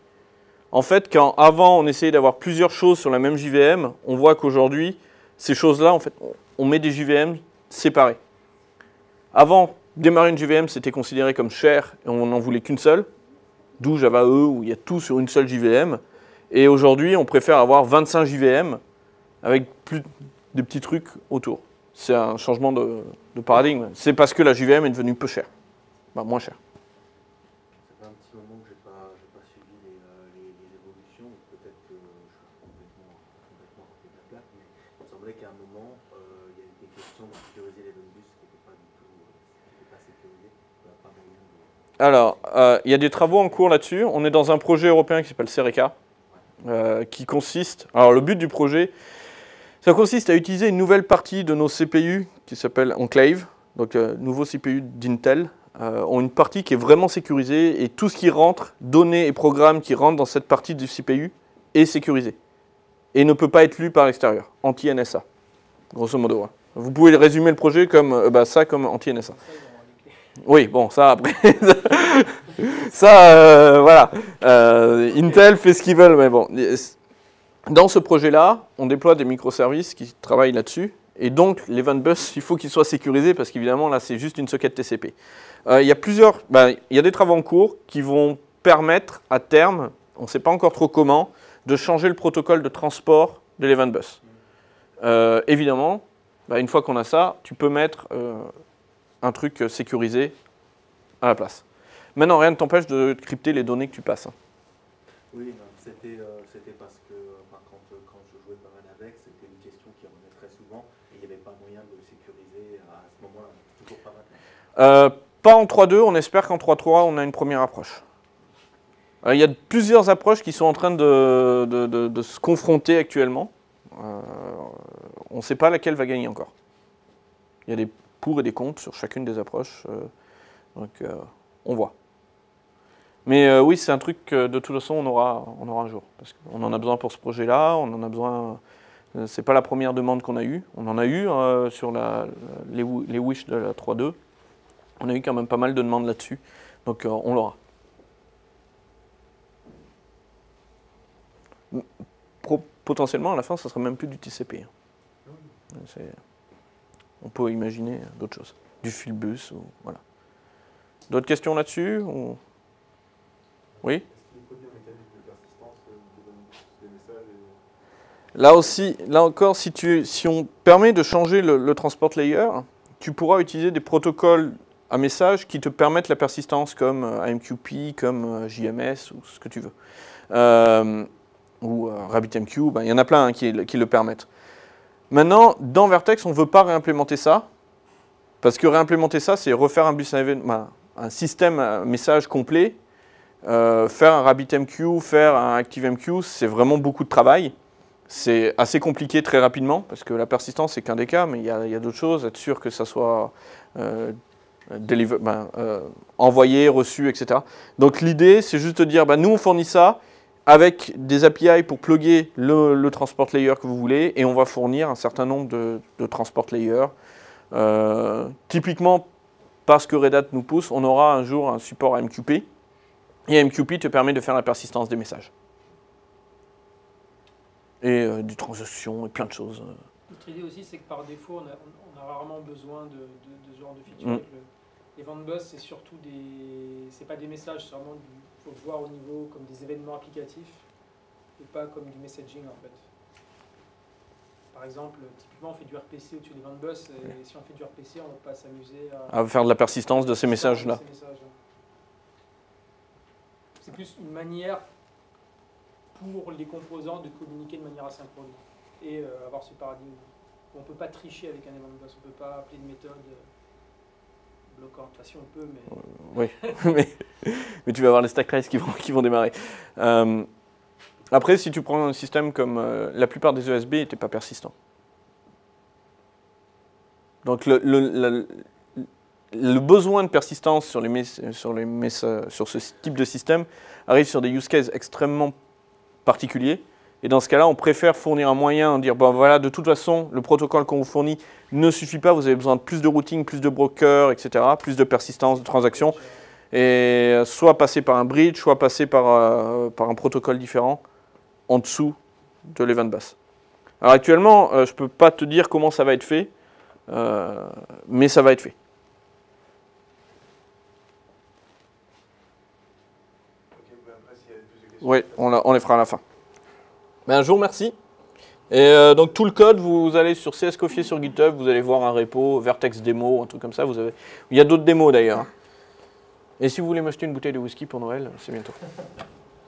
En fait, quand avant on essayait d'avoir plusieurs choses sur la même JVM, on voit qu'aujourd'hui, ces choses-là, en fait, on met des JVM séparées. Avant, démarrer une JVM, c'était considéré comme cher et on n'en voulait qu'une seule, d'où Java EE où il y a tout sur une seule JVM. Et aujourd'hui, on préfère avoir 25 JVM avec plus des petits trucs autour. C'est un changement de paradigme. C'est parce que la JVM est devenue peu chère, moins chère. Ça fait un petit moment que je n'ai pas suivi les évolutions. Peut-être que je suis complètement à côté de la plaque, mais il me semblait qu'à un moment, il y avait des questions de sécuriser les bus qui n'étaient pas du tout sécurisées. Alors, il y a des travaux en cours là-dessus. On est dans un projet européen qui s'appelle Sereka, qui consiste... Alors, le but du projet, ça consiste à utiliser une nouvelle partie de nos CPU qui s'appelle Enclave, donc nouveau CPU d'Intel, ont une partie qui est vraiment sécurisée et tout ce qui rentre, données et programmes qui rentrent dans cette partie du CPU est sécurisé et ne peut pas être lu par l'extérieur, anti-NSA, grosso modo. Hein. Vous pouvez résumer le projet comme ça comme anti-NSA. Oui, bon, ça après, ça, voilà, Intel fait ce qu'ils veulent, mais bon. Dans ce projet-là, on déploie des microservices qui travaillent là-dessus, et donc l'event bus, il faut qu'il soit sécurisé, parce qu'évidemment, là, c'est juste une socket TCP. Il y a des travaux en cours qui vont permettre, à terme, on ne sait pas encore trop comment, de changer le protocole de transport de l'event bus. Évidemment, une fois qu'on a ça, tu peux mettre un truc sécurisé à la place. Maintenant, rien ne t'empêche de crypter les données que tu passes. Oui, c'était parce que quand je jouais pas mal avec, c'était une question qui revenait très souvent et il n'y avait pas moyen de le sécuriser à ce moment-là, toujours pas maintenant. Pas en 3.2, on espère qu'en 3.3, on a une première approche. Il y a plusieurs approches qui sont en train de se confronter actuellement. On ne sait pas laquelle va gagner encore. Il y a des pour et des contre sur chacune des approches. Donc, on voit. Mais oui, c'est un truc que de toute façon, on aura un jour. Parce qu'on en a besoin pour ce projet-là. On en a besoin. C'est pas la première demande qu'on a eue. On en a eu sur les wish de la 3.2. On a eu quand même pas mal de demandes là-dessus. Donc, on l'aura. Potentiellement, à la fin, ça ne sera même plus du TCP. On peut imaginer d'autres choses. Du filbus, ou voilà. D'autres questions là-dessus ou... Oui. Est-ce qu'il faut dire mécanisme de persistance des messages Là aussi, là encore, si on permet de changer le transport layer, tu pourras utiliser des protocoles à message qui te permettent la persistance comme AMQP, comme JMS ou ce que tu veux. Ou RabbitMQ, il y en a plein qui le permettent. Maintenant, dans Vertex, on ne veut pas réimplémenter ça, parce que réimplémenter ça, c'est refaire un système message complet, faire un RabbitMQ, faire un ActiveMQ, c'est vraiment beaucoup de travail. C'est assez compliqué très rapidement, parce que la persistance, c'est qu'un des cas, mais il y a d'autres choses, être sûr que ça soit envoyé, reçu, etc. Donc l'idée, c'est juste de dire, nous, on fournit ça, avec des API pour plugger le transport layer que vous voulez, et on va fournir un certain nombre de transport layers. Typiquement, parce que Red Hat nous pousse, on aura un jour un support AMQP, et AMQP te permet de faire la persistance des messages. Et du transaction, et plein de choses. L'autre idée aussi, c'est que par défaut, on a rarement besoin de ce genre de feature. Les event bus, c'est surtout c'est pas des messages, c'est vraiment faut le voir au niveau comme des événements applicatifs et pas comme du messaging en fait. Par exemple, typiquement on fait du RPC au-dessus des event bus et si on fait du RPC, on ne va pas s'amuser à faire de la persistance de ces messages-là. C'est plus une manière pour les composants de communiquer de manière asynchrone et avoir ce paradigme. On ne peut pas tricher avec un event bus, on ne peut pas appeler une méthode bloquante. Enfin, si on peut, mais... Oui, mais tu vas avoir les stack traces qui vont démarrer. Après, si tu prends un système comme la plupart des ESB n'étaient pas persistants. Donc le besoin de persistance sur ce type de système arrive sur des use cases extrêmement particuliers. Et dans ce cas-là, on préfère fournir un moyen, dire voilà, de toute façon, le protocole qu'on vous fournit ne suffit pas, vous avez besoin de plus de routing, plus de brokers, etc., plus de persistance de transactions. Et soit passer par un bridge, soit passer par un protocole différent en dessous de l'event bus. Alors actuellement, je ne peux pas te dire comment ça va être fait, mais ça va être fait. Oui, on les fera à la fin. Je vous remercie. Et donc tout le code, vous allez sur CSCoffier sur GitHub, vous allez voir un repo, Vertex Demo, un truc comme ça. Il y a d'autres démos d'ailleurs. Et si vous voulez m'acheter une bouteille de whisky pour Noël, c'est bientôt.